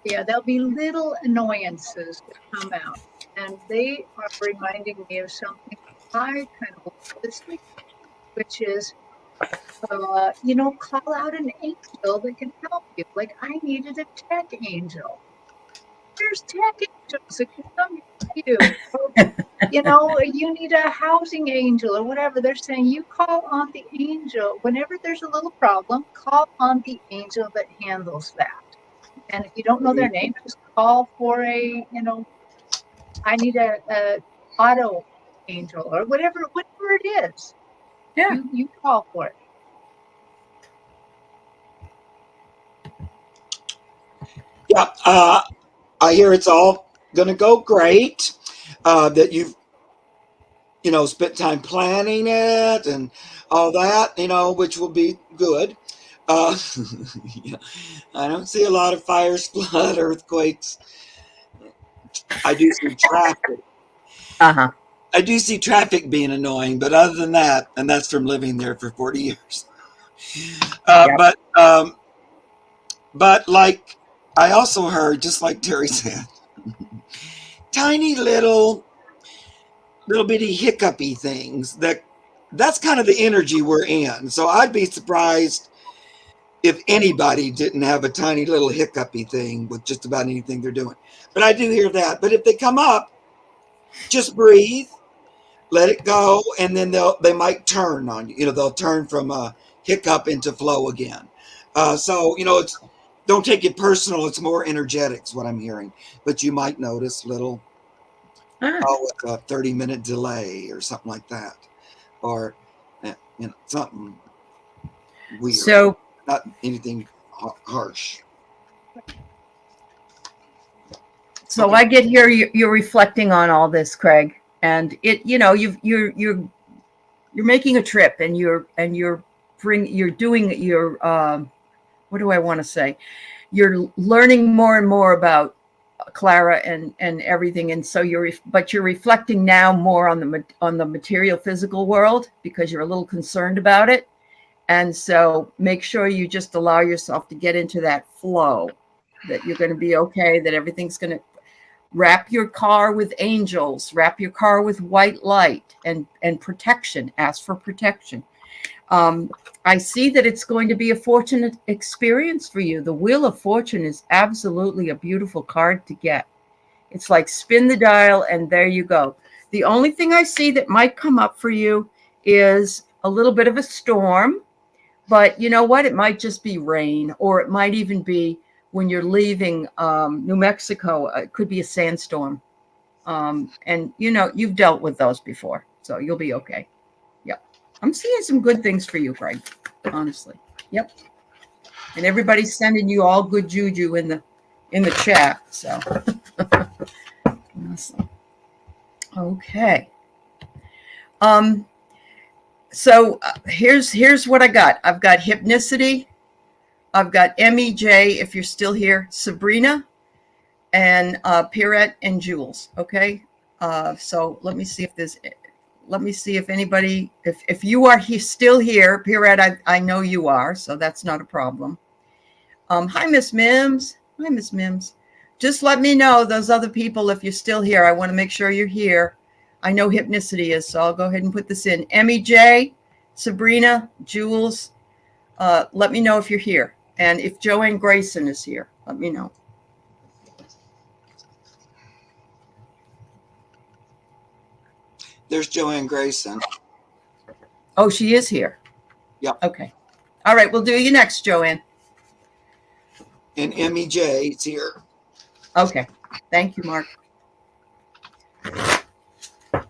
Yeah, there'll be little annoyances that come out. And they are reminding me of something I kind of love this week, which is, call out an angel that can help you. Like I needed a tech angel. There's tech angels that can come to you. Or, you need a housing angel or whatever. They're saying you call on the angel. Whenever there's a little problem, call on the angel that handles that. And if you don't know their name, just call for I need a auto angel or whatever it is. Yeah. You call for it. Yeah. I hear it's all going to go great. That you've, spent time planning it and all that, which will be good. Yeah, I don't see a lot of fires, flood, earthquakes. I do see traffic. Uh-huh. I do see traffic being annoying, but other than that, and that's from living there for 40 years. Yep. But like I also heard, just like Terry said, tiny little bitty hiccupy things that's kind of the energy we're in. So I'd be surprised if anybody didn't have a tiny little hiccupy thing with just about anything they're doing. But I do hear that. But if they come up, just breathe, let it go, and then they might turn on you. They'll turn from a hiccup into flow again. So it's don't take it personal. It's more energetics, what I'm hearing. But you might notice little, a 30-minute delay or something like that, or something weird. So not anything harsh. So okay. I get here. You're reflecting on all this, Craig, and you're making a trip, and you're doing your what do I want to say? You're learning more and more about Clara and everything, and so you're reflecting now more on the material physical world because you're a little concerned about it, and so make sure you just allow yourself to get into that flow, that you're going to be okay, that everything's going to. Wrap your car with angels, wrap your car with white light and protection. Ask for protection. I see that it's going to be a fortunate experience for you. The Wheel of Fortune is absolutely a beautiful card to get. It's like spin the dial and there you go. The only thing I see that might come up for you is a little bit of a storm, but you know what? It might just be rain, or it might even be when you're leaving New Mexico, it could be a sandstorm. And you've dealt with those before, so you'll be okay. Yep. I'm seeing some good things for you, Greg, honestly. Yep. And everybody's sending you all good juju in the chat. So awesome. Okay. So here's what I got. I've got Hypnicity. I've got MEJ, if you're still here, Sabrina, and Pierrette and Jules. Okay. So let me see if anybody, if you are still here, Pierrette, I know you are, so that's not a problem. Hi, Miss Mims. Hi, Miss Mims. Just let me know, those other people, if you're still here. I want to make sure you're here. I know Hypnicity is, so I'll go ahead and put this in. MEJ, Sabrina, Jules, let me know if you're here. And if Joanne Grayson is here, let me know. There's Joanne Grayson. Oh, she is here. Yep. Okay. All right, we'll do you next, Joanne. And MEJ is here. Okay. Thank you, Mark. The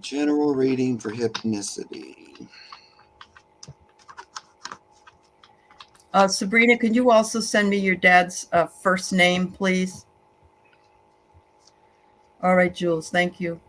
general reading for Hypnicity. Sabrina, could you also send me your dad's first name, please? All right, Jules, thank you.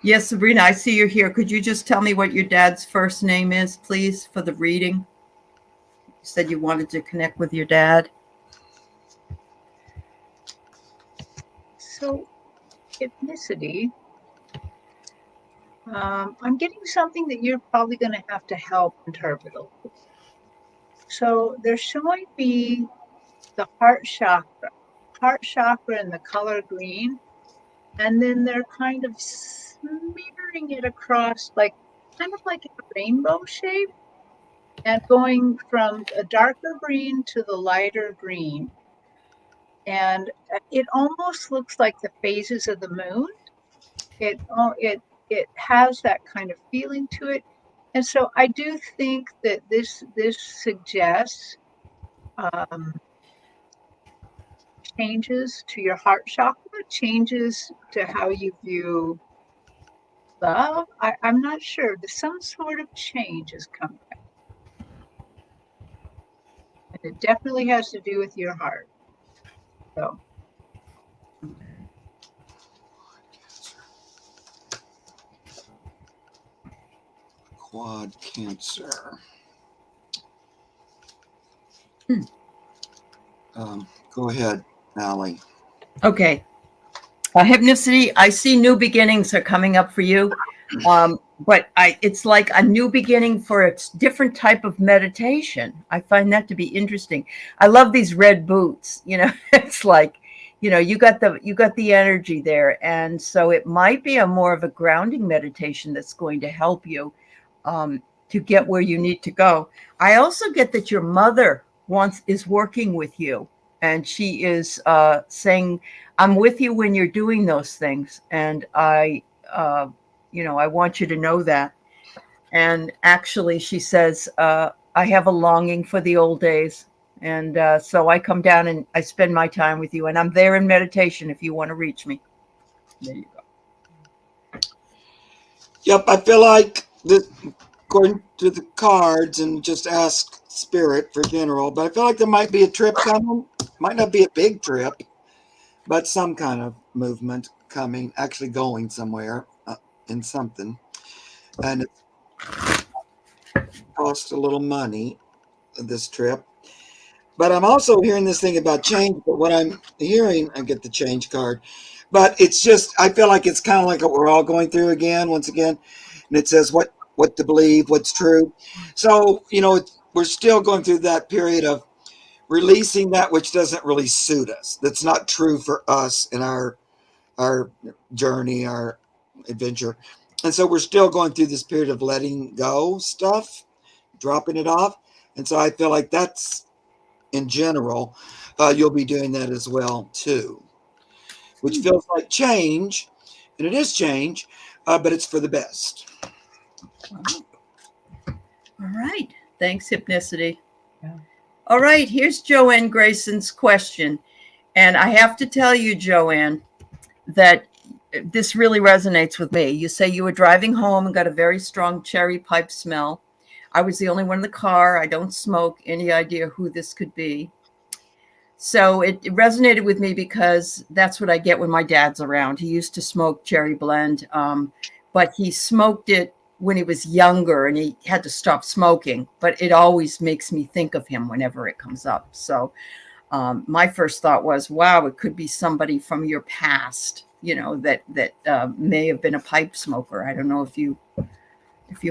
Yes, Sabrina, I see you're here. Could you just tell me what your dad's first name is, please, for the reading? You said you wanted to connect with your dad. So, Hypnicity. I'm getting something that you're probably going to have to help interpret a little. So they're showing me the heart chakra in the color green, and then they're kind of smearing it across, like kind of like a rainbow shape, and going from a darker green to the lighter green. And it almost looks like the phases of the moon. It has that kind of feeling to it. And so I do think that this suggests changes to your heart chakra, changes to how you view love. I'm not sure. There's some sort of change is coming. And it definitely has to do with your heart. So Quad Cancer. Go ahead, Allie. Okay. Hypnicity, I see new beginnings are coming up for you. But it's like a new beginning for a different type of meditation. I find that to be interesting. I love these red boots. It's like, you got the energy there. And so it might be a more of a grounding meditation that's going to help you to get where you need to go. I also get that your mother is working with you, and she is saying, I'm with you when you're doing those things. And I want you to know that. And actually, she says, I have a longing for the old days. And so I come down and I spend my time with you. And I'm there in meditation if you want to reach me. There you go. Yep, I feel like according to the cards, and just ask Spirit for general, but I feel like there might be a trip coming. Might not be a big trip, but some kind of movement coming, actually going somewhere in something. And it costs a little money, this trip. But I'm also hearing this thing about change. But what I'm hearing, I get the change card. But it's just, I feel like it's kind of like what we're all going through once again. And it says what to believe, what's true. So, we're still going through that period of releasing that which doesn't really suit us. That's not true for us in our journey, our adventure. And so we're still going through this period of letting go stuff, dropping it off. And so I feel like that's, in general, you'll be doing that as well, too, which feels like change, and it is change, but it's for the best. Wow. All right. Thanks, Hypnicity. Yeah. All right. Here's Joanne Grayson's question. And I have to tell you, Joanne, that this really resonates with me. You say you were driving home and got a very strong cherry pipe smell. I was the only one in the car. I don't smoke. Any idea who this could be? So it resonated with me because that's what I get when my dad's around. He used to smoke cherry blend, but he smoked it when he was younger and he had to stop smoking. But it always makes me think of him whenever it comes up. So my first thought was, wow, it could be somebody from your past, that may have been a pipe smoker. I don't know if you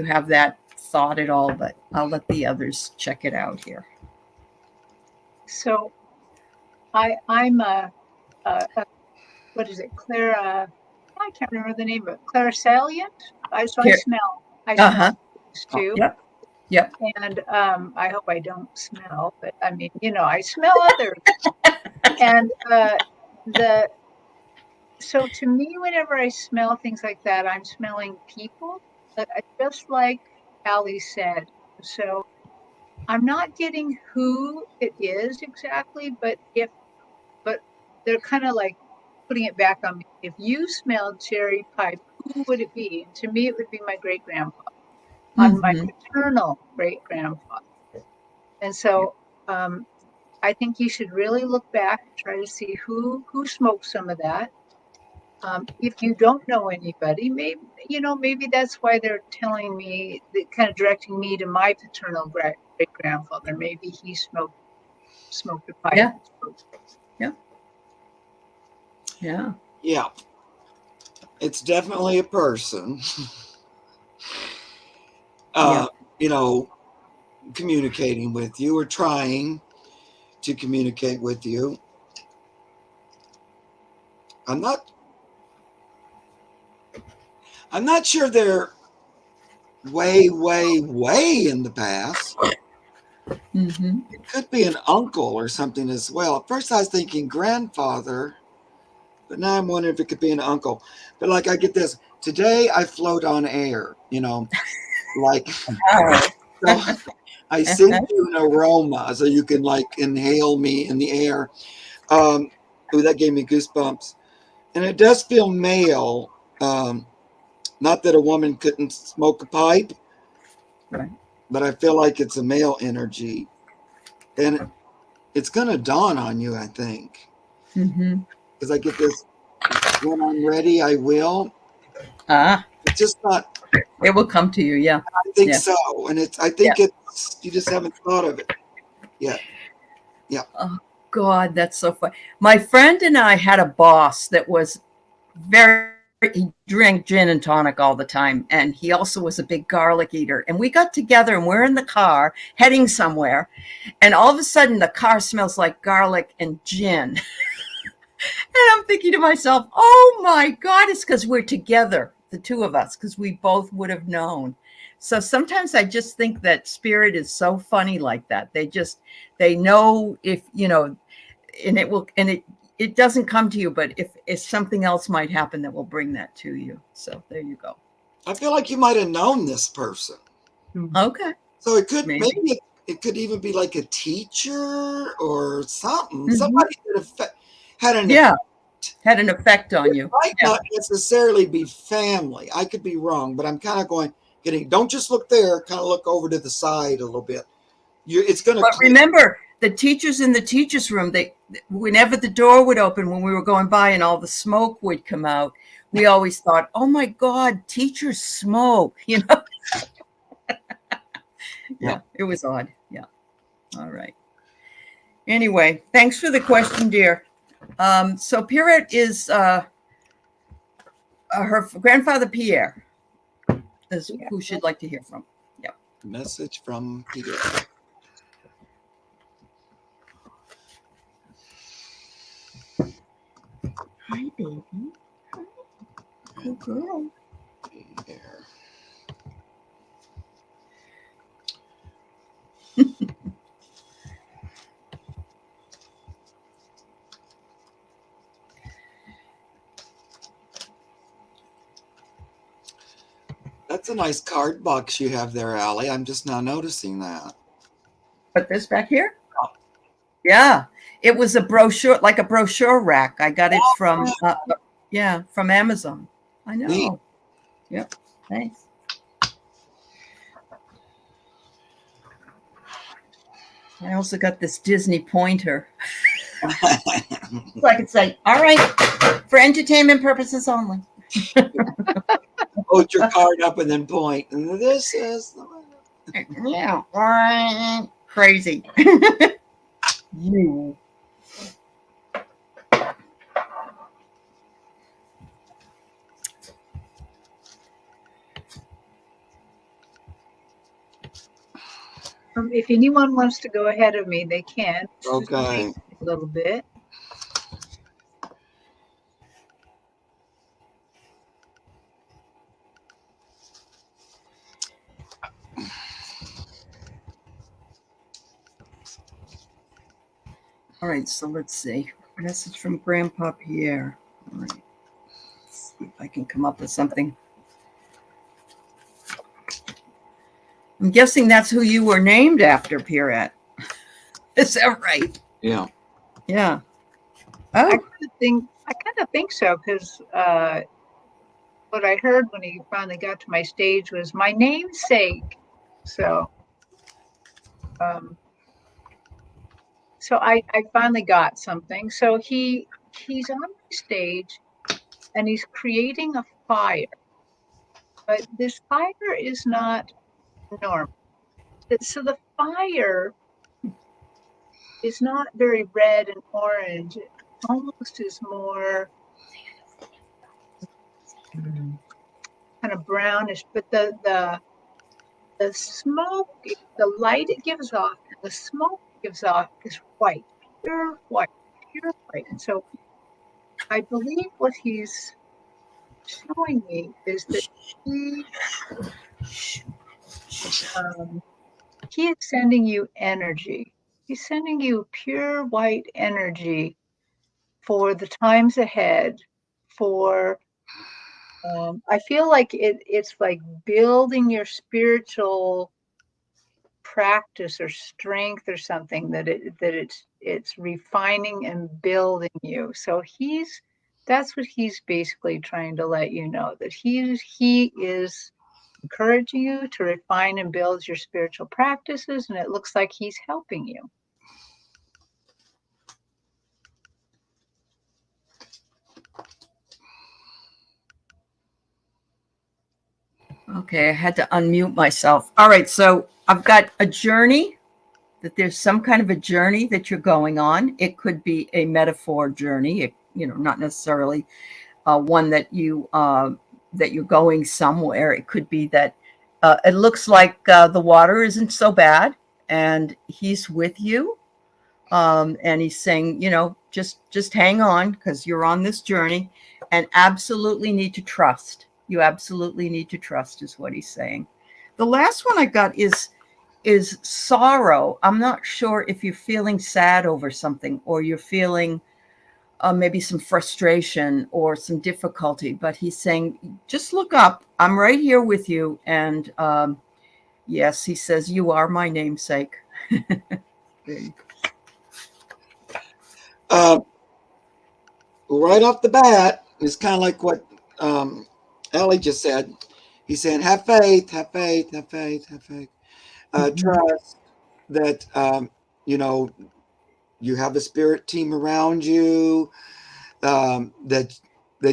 have that thought at all, but I'll let the others check it out here. So I'm what is it, Clara? I can't remember the name of it. Clairsalient. I smell. I smell things too. Yep. Yep. And I hope I don't smell, but I mean, I smell others. And so to me, whenever I smell things like that, I'm smelling people, just like Ali said. So I'm not getting who it is exactly, but they're kind of like putting it back on me. If you smelled cherry pipe, who would it be? And to me, it would be my great grandfather, on my paternal great grandfather. And so I think you should really look back and try to see who smoked some of that. If you don't know anybody, maybe that's why they're telling me, kind of directing me to my paternal great grandfather. Maybe he smoked a pipe. Yeah. Yeah. Yeah. Yeah. It's definitely a person. Communicating with you or trying to communicate with you. I'm not sure they're way, way, way in the past. It could be an uncle or something as well. At first I was thinking grandfather, but now I'm wondering if it could be an uncle. But like, I get this. Today I float on air, like, so I send you an aroma so you can like inhale me in the air. That gave me goosebumps. And it does feel male. Not that a woman couldn't smoke a pipe, right, but I feel like it's a male energy. And it's going to dawn on you, I think. Because I get this, when I'm ready, I will. It's just not. It will come to you, yeah. I think so. And I think it's, you just haven't thought of it yet. Yeah. Oh, God, that's so fun. My friend and I had a boss that was he drank gin and tonic all the time. And he also was a big garlic eater. And we got together and we're in the car heading somewhere. And all of a sudden the car smells like garlic and gin. And I'm thinking to myself, oh my God, it's because we're together, the two of us, because we both would have known. So sometimes I just think that spirit is so funny like that. They know if, and it doesn't come to you, but if something else might happen that will bring that to you. So there you go. I feel like you might have known this person. Okay. So it could, maybe it could even be like a teacher or something. Somebody that had an effect on you. It might not necessarily be family. I could be wrong, but I'm kind of don't just look there, kind of look over to the side a little bit. It's going to. But remember, the teachers in the teachers' room, whenever the door would open when we were going by and all the smoke would come out, we always thought, oh my God, teachers smoke, Yeah, it was odd. Yeah. All right. Anyway, thanks for the question, dear. So Pierrette is her grandfather Pierre is who she'd like to hear from. Yeah. Message from Pierre. Hi, baby. Hi. Good girl. Pierre. That's a nice card box you have there, Allie. I'm just now noticing that. Put this back here. Yeah, it was a brochure, like a brochure rack. I got it from, from Amazon. I know. Neat. Yep. Thanks. I also got this Disney pointer. So I could say, all right, for entertainment purposes only. Hold your card up and then point. And this is Yeah. Crazy. You. If anyone wants to go ahead of me, they can. okay. A little bit. All right, so let's see. Message from Grandpa Pierre. All right. Let's see if I can come up with something. I'm guessing that's who you were named after, Pierrette. Is that right? Yeah. Yeah. I Oh, kind of think so, because what I heard when he finally got to my stage was my namesake. So, so I finally got something. So he's on my stage, and he's creating a fire, but this fire is not normal. So the fire is not very red and orange. It almost is more kind of brownish, but the smoke, the light it gives off, and the smoke it gives off is white, pure white, pure white. And so I believe what he's showing me is that he is sending you energy. He's sending you pure white energy for the times ahead, for I feel like it's like building your spiritual practice or strength or something, that it's refining and building you. So that's what he's basically trying to let you know, that he is encouraging you to refine and build your spiritual practices, and it looks like he's helping you. okay. I had to unmute myself. All right. So I've got a journey, that there's some kind of a journey that you're going on. It could be a metaphor journey, not necessarily one that you're going somewhere. It could be that it looks like the water isn't so bad, and he's with you, and he's saying, just hang on, because you're on this journey, and absolutely need to trust. You absolutely need to trust, is what he's saying. The last one I got is sorrow. I'm not sure if you're feeling sad over something, or you're feeling maybe some frustration or some difficulty, but he's saying, just look up. I'm right here with you. And yes, he says, you are my namesake. Right off the bat, it's kind of like what Ellie just said. He's saying, have faith, have faith, have faith, have faith. Trust that, you have a spirit team around you, that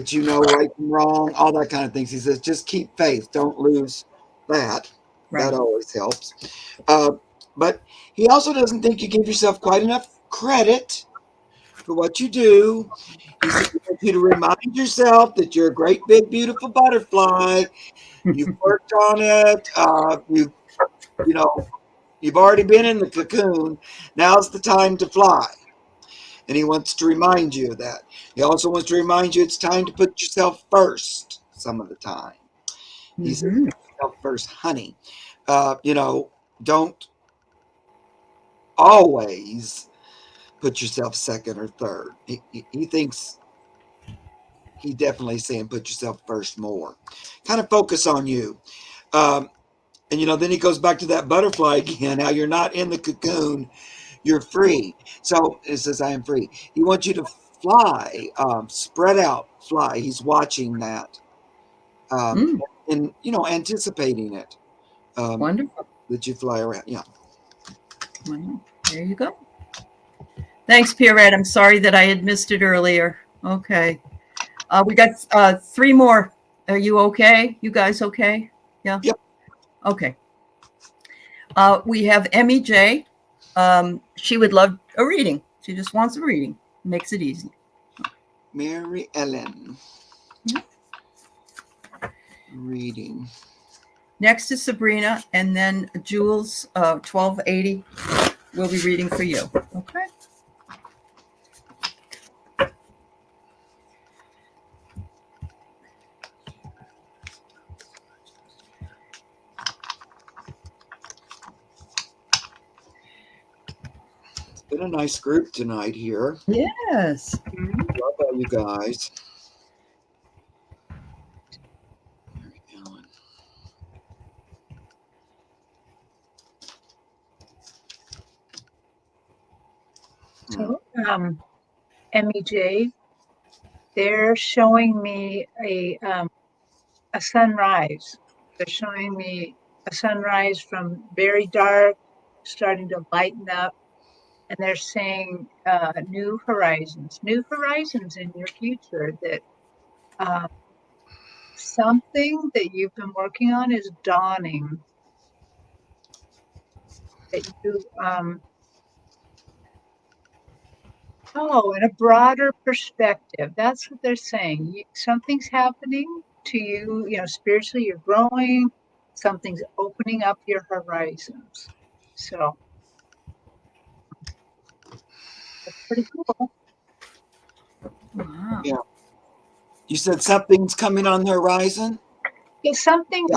you know right from wrong, all that kind of things. He says, just keep faith. Don't lose that. Right. That always helps. But he also doesn't think you give yourself quite enough credit for what you do. He says, you to remind yourself that you're a great, big, beautiful butterfly. You've worked on it. You've already been in the cocoon. Now's the time to fly. And he wants to remind you of that. He also wants to remind you it's time to put yourself first some of the time. He says, put yourself first, honey. Don't always put yourself second or third. He thinks, he definitely saying put yourself first more. Kind of focus on you. And then he goes back to that butterfly again. Now you're not in the cocoon, you're free. So it says, I am free. He wants you to fly, spread out, fly. He's watching that, and anticipating it. Wonderful. That you fly around. Yeah. Well, there you go. Thanks, Pierrette. I'm sorry that I had missed it earlier. Okay. We got 3 more. Are you okay? You guys okay? Yeah? Yep. Okay. We have Emmy J. She would love a reading. She just wants a reading. Makes it easy. Mary Ellen. Mm-hmm. Reading. Next is Sabrina, and then Jules, 1280, will be reading for you. Okay. It's been a nice group tonight here. Yes. Love all you guys. Mary Ellen. So, MEJ, they're showing me a sunrise. They're showing me a sunrise from very dark, starting to lighten up, and they're saying new horizons in your future. That something that you've been working on is dawning. That you in a broader perspective. That's what they're saying. Something's happening to you, spiritually, you're growing, something's opening up your horizons. So that's pretty cool. Wow. Yeah. You said something's coming on the horizon? Yeah, something's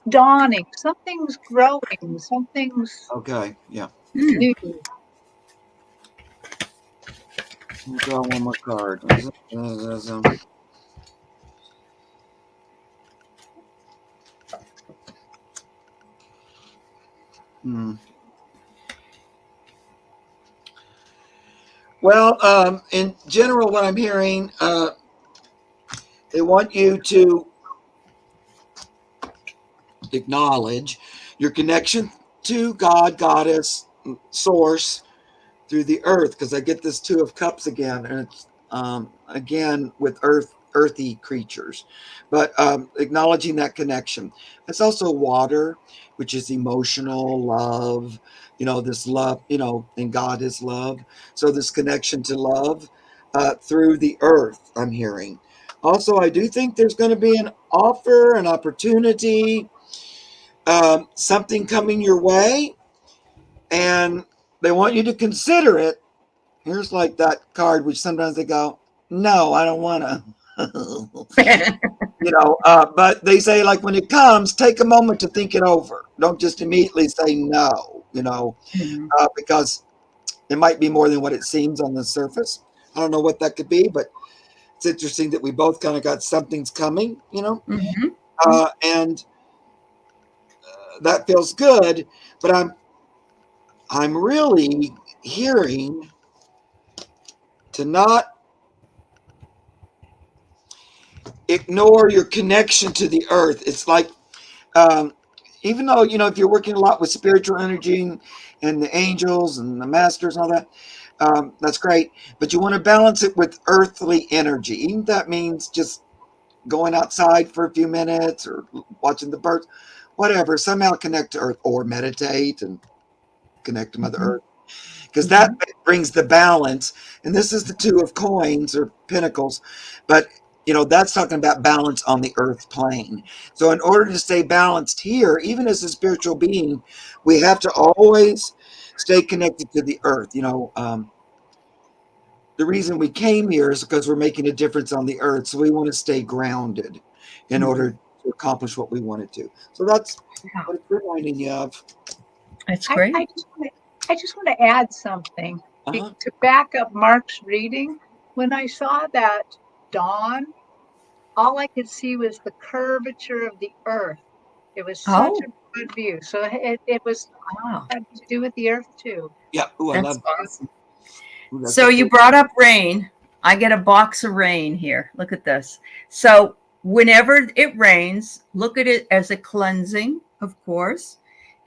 dawning, something's growing, something's Okay, yeah. new. I'll draw one more card. Well, in general, what I'm hearing, they want you to acknowledge your connection to God, Goddess, Source through the earth, because I get this 2 of Cups again, and it's again with earthy creatures, but acknowledging that connection. It's also water, which is emotional love, this love, and God is love. So this connection to love through the earth, I'm hearing. Also, I do think there's going to be an offer, an opportunity, something coming your way, and they want you to consider it. Here's like that card, which sometimes they go, no, I don't want to. But they say, like, when it comes, take a moment to think it over. Don't just immediately say no, because it might be more than what it seems on the surface. I don't know what that could be, but it's interesting that we both kind of got something's coming, and that feels good. But I'm really hearing to not ignore your connection to the earth. It's like, even though, if you're working a lot with spiritual energy and the angels and the masters and all that, that's great. But you want to balance it with earthly energy. Even if that means just going outside for a few minutes or watching the birds, whatever, somehow connect to earth or meditate and connect to Mother Earth. Because that brings the balance. And this is the 2 of coins or pentacles. But, that's talking about balance on the earth plane. So in order to stay balanced here, even as a spiritual being, we have to always stay connected to the earth. The reason we came here is because we're making a difference on the earth. So we want to stay grounded in order to accomplish what we want to do. So that's what it's reminding you of. That's great. I just want to add something to back up Mark's reading. When I saw that dawn, all I could see was the curvature of the earth. It was such Oh, a good view. So it was wow. had to do with the earth too. Yeah. Ooh, I That's love. awesome. Ooh, that's So you brought up rain. I get a box of rain here. Look at this. So whenever it rains, look at it as a cleansing, of course,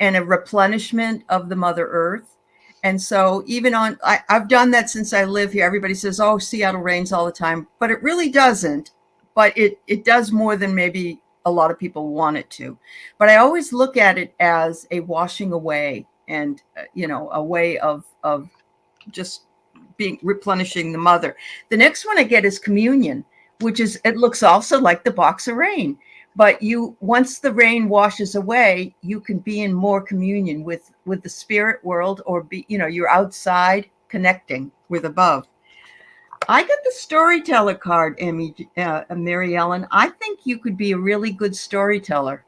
and a replenishment of the Mother Earth. And so even I've done that since I live here. Everybody says, oh, Seattle rains all the time, but it really doesn't. But it does more than maybe a lot of people want it to. But I always look at it as a washing away and, a way of just being replenishing the mother. The next one I get is communion, which is, it looks also like the box of rain, but once the rain washes away, you can be in more communion with the spirit world, or you're outside connecting with above. I got the storyteller card, Mary Ellen. I think you could be a really good storyteller.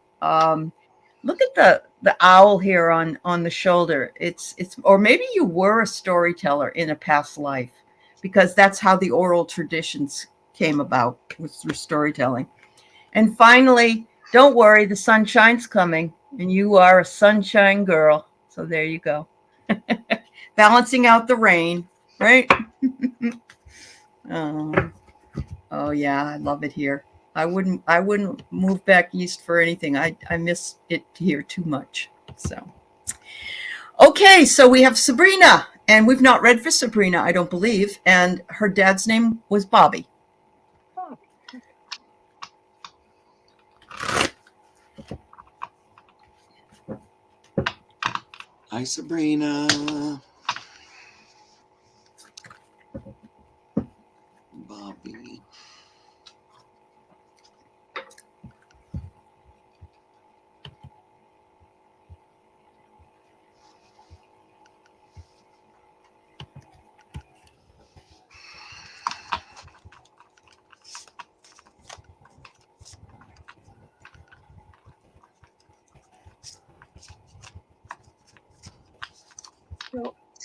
Look at the owl here on the shoulder. It's or maybe you were a storyteller in a past life, because that's how the oral traditions came about, was through storytelling. And finally, don't worry, the sunshine's coming, and you are a sunshine girl. So there you go. Balancing out the rain, right? Oh yeah, I love it here. I wouldn't move back east for anything. I miss it here too much. So okay, so we have Sabrina, and we've not read for Sabrina, I don't believe, and her dad's name was Bobby. Oh, Hi, Sabrina. Bobby.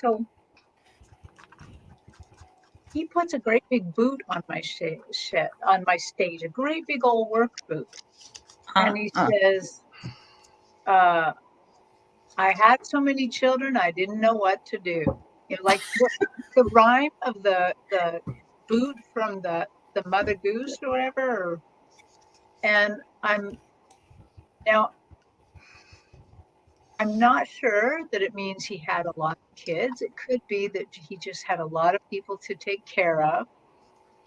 so he puts a great big boot on my on my stage, a great big old work boot, and he says, I had so many children, I didn't know what to do. Like the rhyme of the boot from the Mother Goose or whatever. And now I'm not sure that it means he had a lot of kids. It could be that he just had a lot of people to take care of.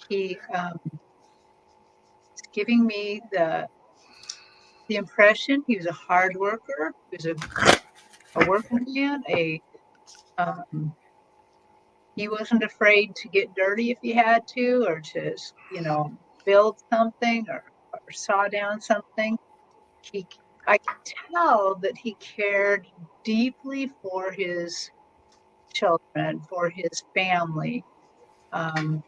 He is giving me the impression he was a hard worker. He was a working man. He wasn't afraid to get dirty if he had to, or to build something, or saw down something. I can tell that he cared deeply for his children, for his family. Tell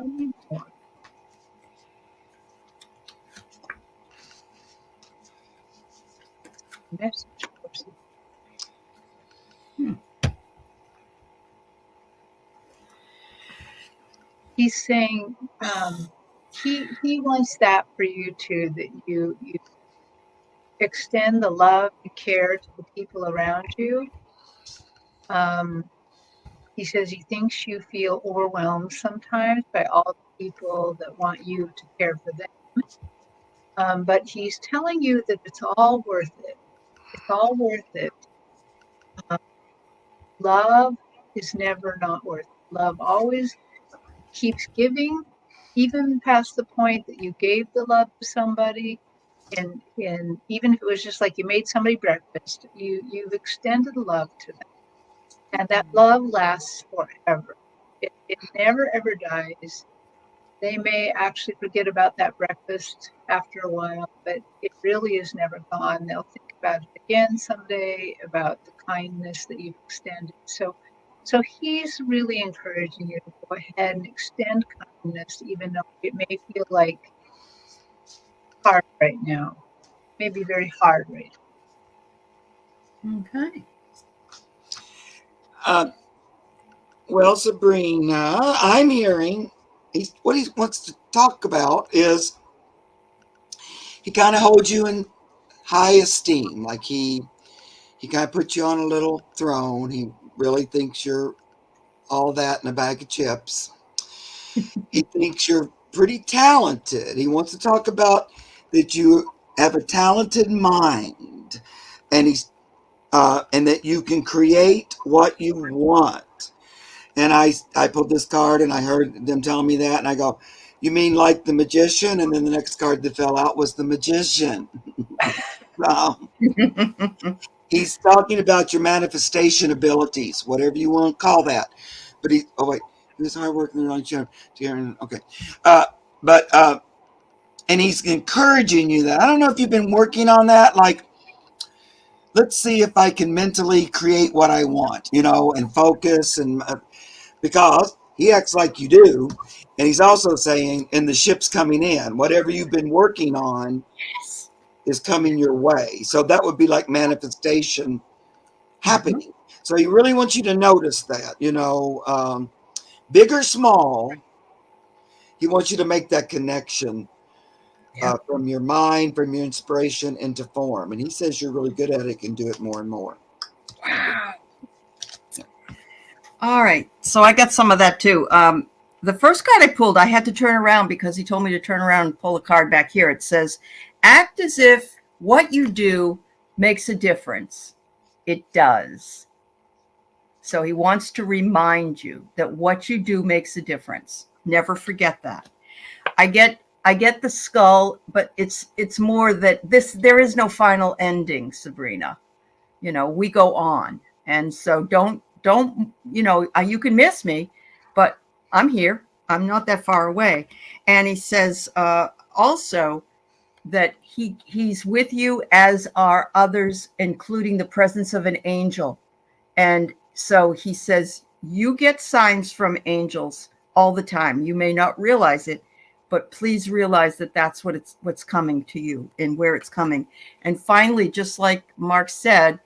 me more. Message. He's saying he wants that for you too, that you extend the love and care to the people around you. He says he thinks you feel overwhelmed sometimes by all the people that want you to care for them. But he's telling you that it's all worth it. It's all worth it. Love is never not worth it. Love always keeps giving, even past the point that you gave the love to somebody. And even if it was just like you made somebody breakfast, you've extended love to them. And that love lasts forever. It never ever dies. They may actually forget about that breakfast after a while, but it really is never gone. They'll think about it again someday, about the kindness that you've extended. So he's really encouraging you to go ahead and extend kindness, even though it may feel like hard right now. Maybe very hard right Okay. Well, Sabrina, I'm hearing what he wants to talk about is he kind of holds you in high esteem. Like he kind of puts you on a little throne. He really thinks you're all that in a bag of chips. He thinks you're pretty talented. He wants to talk about that you have a talented mind, and and that you can create what you want. And I pulled this card, and I heard them telling me that, and I go, "You mean like the magician?" And then the next card that fell out was the magician. He's talking about your manifestation abilities, whatever you want to call that. But he was hard working on okay. And he's encouraging you that. I don't know if you've been working on that. Like, let's see if I can mentally create what I want, and focus. And because he acts like you do. And he's also saying, and the ship's coming in, whatever you've been working on is coming your way. So that would be like manifestation happening. Mm-hmm. So he really wants you to notice that, big or small, he wants you to make that connection from your mind, from your inspiration into form. And he says you're really good at it and do it more and more. Wow. All right. So I got some of that too. The first card I pulled, I had to turn around because he told me to turn around and pull a card back here. It says, act as if what you do makes a difference. It does. So he wants to remind you that what you do makes a difference. Never forget that. I get the skull, but it's more that there is no final ending, Sabrina. We go on. And so don't, you can miss me, but I'm here. I'm not that far away. And he says also that he's with you, as are others, including the presence of an angel. And so he says, you get signs from angels all the time. You may not realize it, but please realize that that's what's coming to you and where it's coming. And finally, just like Mark said,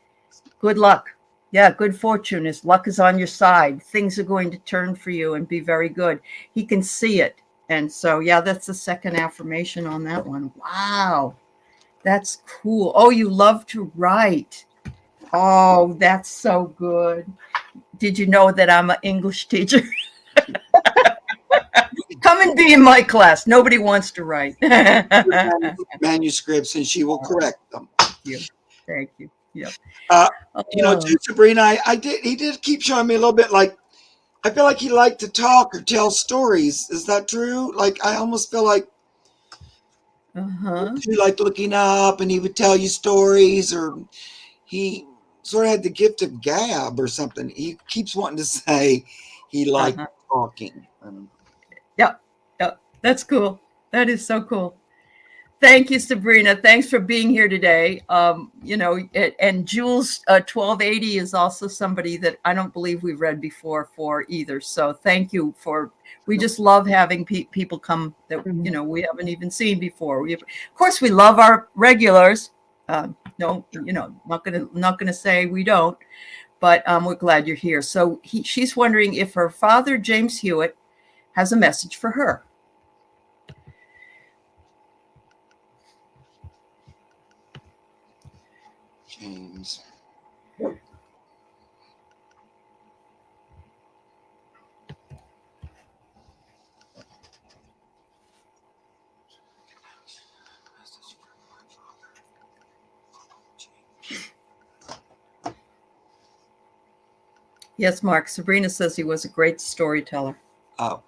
good luck. Yeah, good fortune luck is on your side. Things are going to turn for you and be very good. He can see it. And so, yeah, that's the second affirmation on that one. Wow, that's cool. Oh, you love to write. Oh, that's so good. Did you know that I'm an English teacher? Come and be in my class. Nobody wants to write. Manuscripts, and she will correct them. Thank you. Yep. Too, Sabrina, he did keep showing me a little bit like, I feel like he liked to talk or tell stories. Is that true? Like, I almost feel like you like looking up and he would tell you stories, or he sort of had the gift of gab or something. He keeps wanting to say he liked talking. Yep. That's cool. That is so cool. Thank you, Sabrina. Thanks for being here today. And Jules 1280 is also somebody that I don't believe we've read before for either. So thank you we just love having people come that, we haven't even seen before. Of course, we love our regulars. Not going to say we don't, but we're glad you're here. So she's wondering if her father, James Hewitt, has a message for her. James. Yes, Mark. Sabrina says he was a great storyteller. Oh,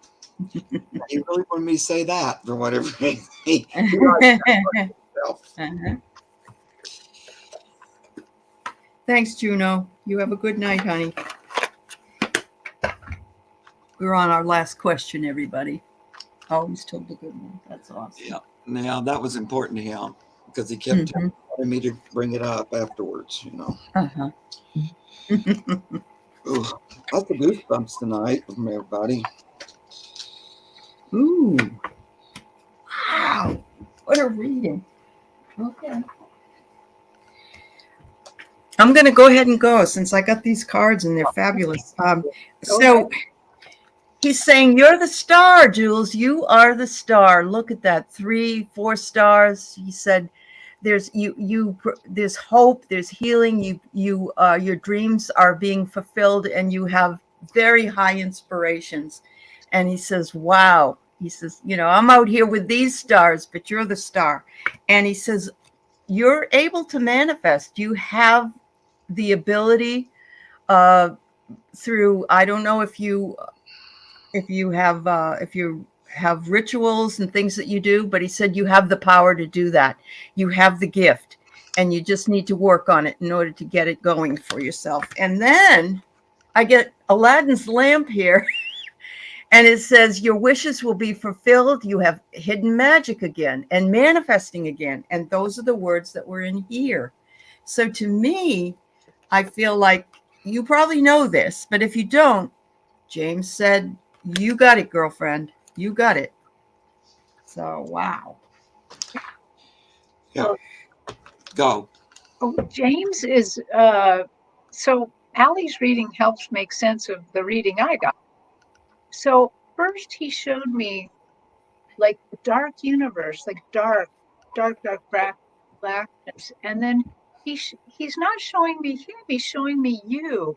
he really wanted me to say that for whatever reason. Thanks, Juno. You have a good night, honey. We're on our last question, everybody. Always told a good one. That's awesome. Yeah. Now, that was important to him because he kept telling me to bring it up afterwards, Ooh, lots of goosebumps tonight from everybody. Ooh. Wow. What a reading. Okay. I'm going to go ahead and go since I got these cards and they're fabulous. So He's saying, you're the star, Jules. You are the star. Look at that. 3, 4 stars. He said, there's there's hope, there's healing. Your dreams are being fulfilled, and you have very high inspirations. And he says, wow. He says, I'm out here with these stars, but you're the star. And he says, you're able to manifest. You have the ability through, I don't know if you have rituals and things that you do, but he said you have the power to do that. You have the gift, and you just need to work on it in order to get it going for yourself. And then I get Aladdin's lamp here, and it says your wishes will be fulfilled. You have hidden magic again and manifesting again. And those are the words that were in here. So to me, I feel like you probably know this, but if you don't, James said, you got it, girlfriend. You got it. So, wow. Yeah. Go. Oh, James is, so Allie's reading helps make sense of the reading I got. So first he showed me like the dark universe, like dark blackness. And then he's not showing me him, he's showing me you,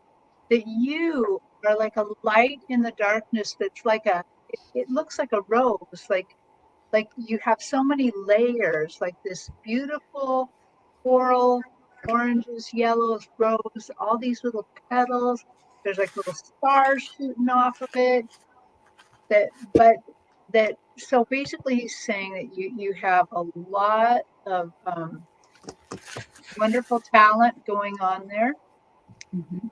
that you are like a light in the darkness that's like it looks like a rose, like you have so many layers, like this beautiful coral, oranges, yellows, rose, all these little petals. There's like little stars shooting off of it. So basically he's saying that you have a lot of wonderful talent going on there. Mm-hmm.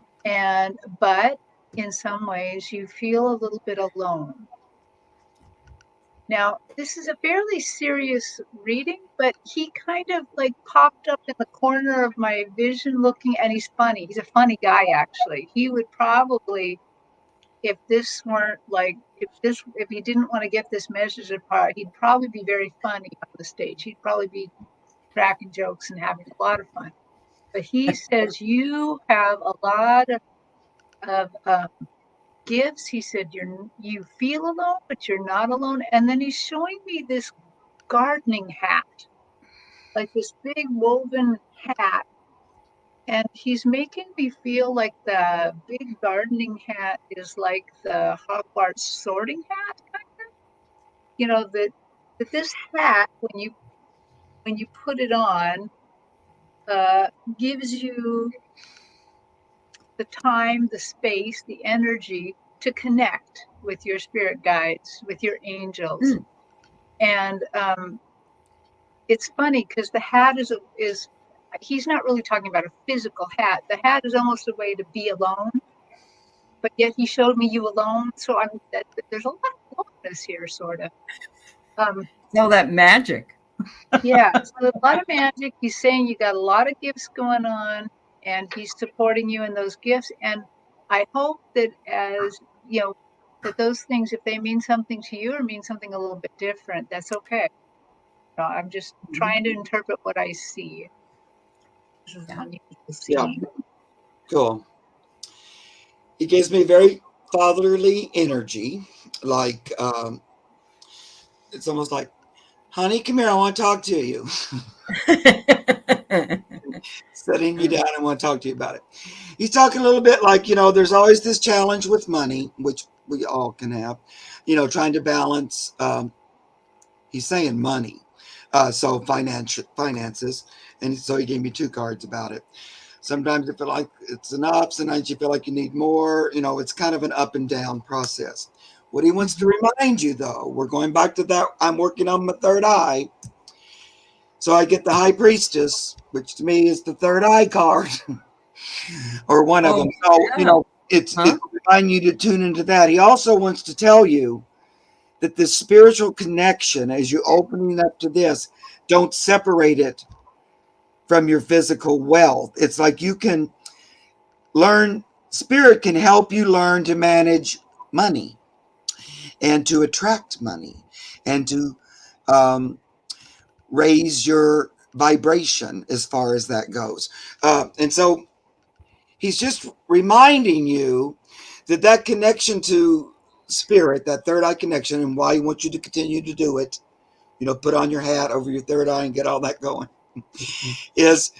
But in some ways you feel a little bit alone. Now, this is a fairly serious reading, but he kind of like popped up in the corner of my vision looking, and he's funny. He's a funny guy, actually. He would probably, if this weren't like, if he didn't want to get this message apart, he'd probably be very funny on the stage. He'd probably be cracking jokes and having a lot of fun. But he says, you have a lot of gifts. He said, you feel alone, but you're not alone. And then he's showing me this gardening hat, like this big woven hat. And he's making me feel like the big gardening hat is like the Hogwarts sorting hat, kind of. That this hat, when you put it on, gives you the time, the space, the energy to connect with your spirit guides, with your angels. And it's funny because the hat is he's not really talking about a physical hat. The hat is almost a way to be alone, but yet he showed me you alone. So there's a lot of aloneness here, sort of. All that magic. Yeah, so a lot of magic. He's saying you got a lot of gifts going on, and he's supporting you in those gifts. And I hope that that those things, if they mean something to you or mean something a little bit different, that's okay. I'm just trying to interpret what I see. This is unusual scene. Cool. He gives me very fatherly energy, like it's almost like, honey, come here, I want to talk to you. Setting you down, I want to talk to you about it. He's talking a little bit like, there's always this challenge with money, which we all can have, trying to balance, he's saying money, so finances, and so he gave me 2 cards about it. Sometimes you feel like it's enough, sometimes you feel like you need more, it's kind of an up and down process. What he wants to remind you, though, we're going back to that, I'm working on my third eye. So I get the High Priestess, which to me is the third eye card, or one of them. So, it's reminding you to tune into that. He also wants to tell you that the spiritual connection, as you're opening up to this, don't separate it from your physical wealth. It's like you can learn, spirit can help you learn to manage money and to attract money and to raise your vibration as far as that goes. And so he's just reminding you that connection to spirit, that third eye connection, and why he wants you to continue to do it, put on your hat over your third eye and get all that going, is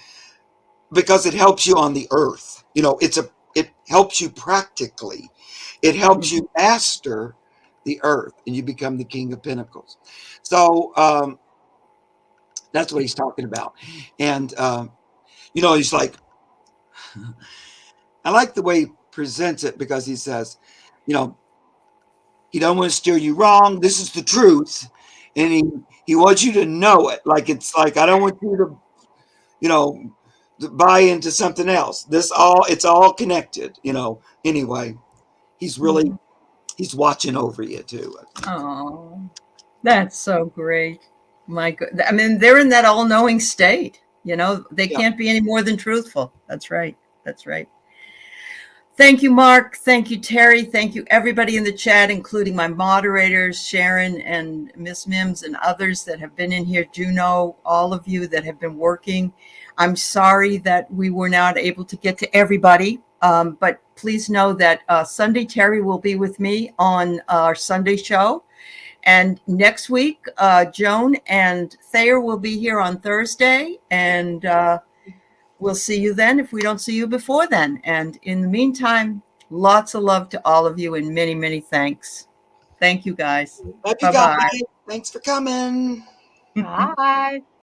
because it helps you on the earth. It helps you practically. It helps you master the earth, and you become the King of Pentacles. So that's what he's talking about. And he's like, I like the way he presents it, because he says, he don't want to steer you wrong. This is the truth, and he wants you to know it. Like, it's like, I don't want you to buy into something else. It's all connected. Anyway, he's really he's watching over you too. Oh, that's so great. My God. I mean, they're in that all-knowing state. They can't be any more than truthful. That's right. That's right. Thank you, Mark. Thank you, Terry. Thank you, everybody in the chat, including my moderators, Sharon and Miss Mims and others that have been in here, Juno, all of you that have been working. I'm sorry that we were not able to get to everybody, but please know that Sunday, Terry will be with me on our Sunday show. And next week, Joan and Thayer will be here on Thursday, and we'll see you then if we don't see you before then. And in the meantime, lots of love to all of you and many, many thanks. Thank you, guys. Love you guys. Thanks for coming. Bye.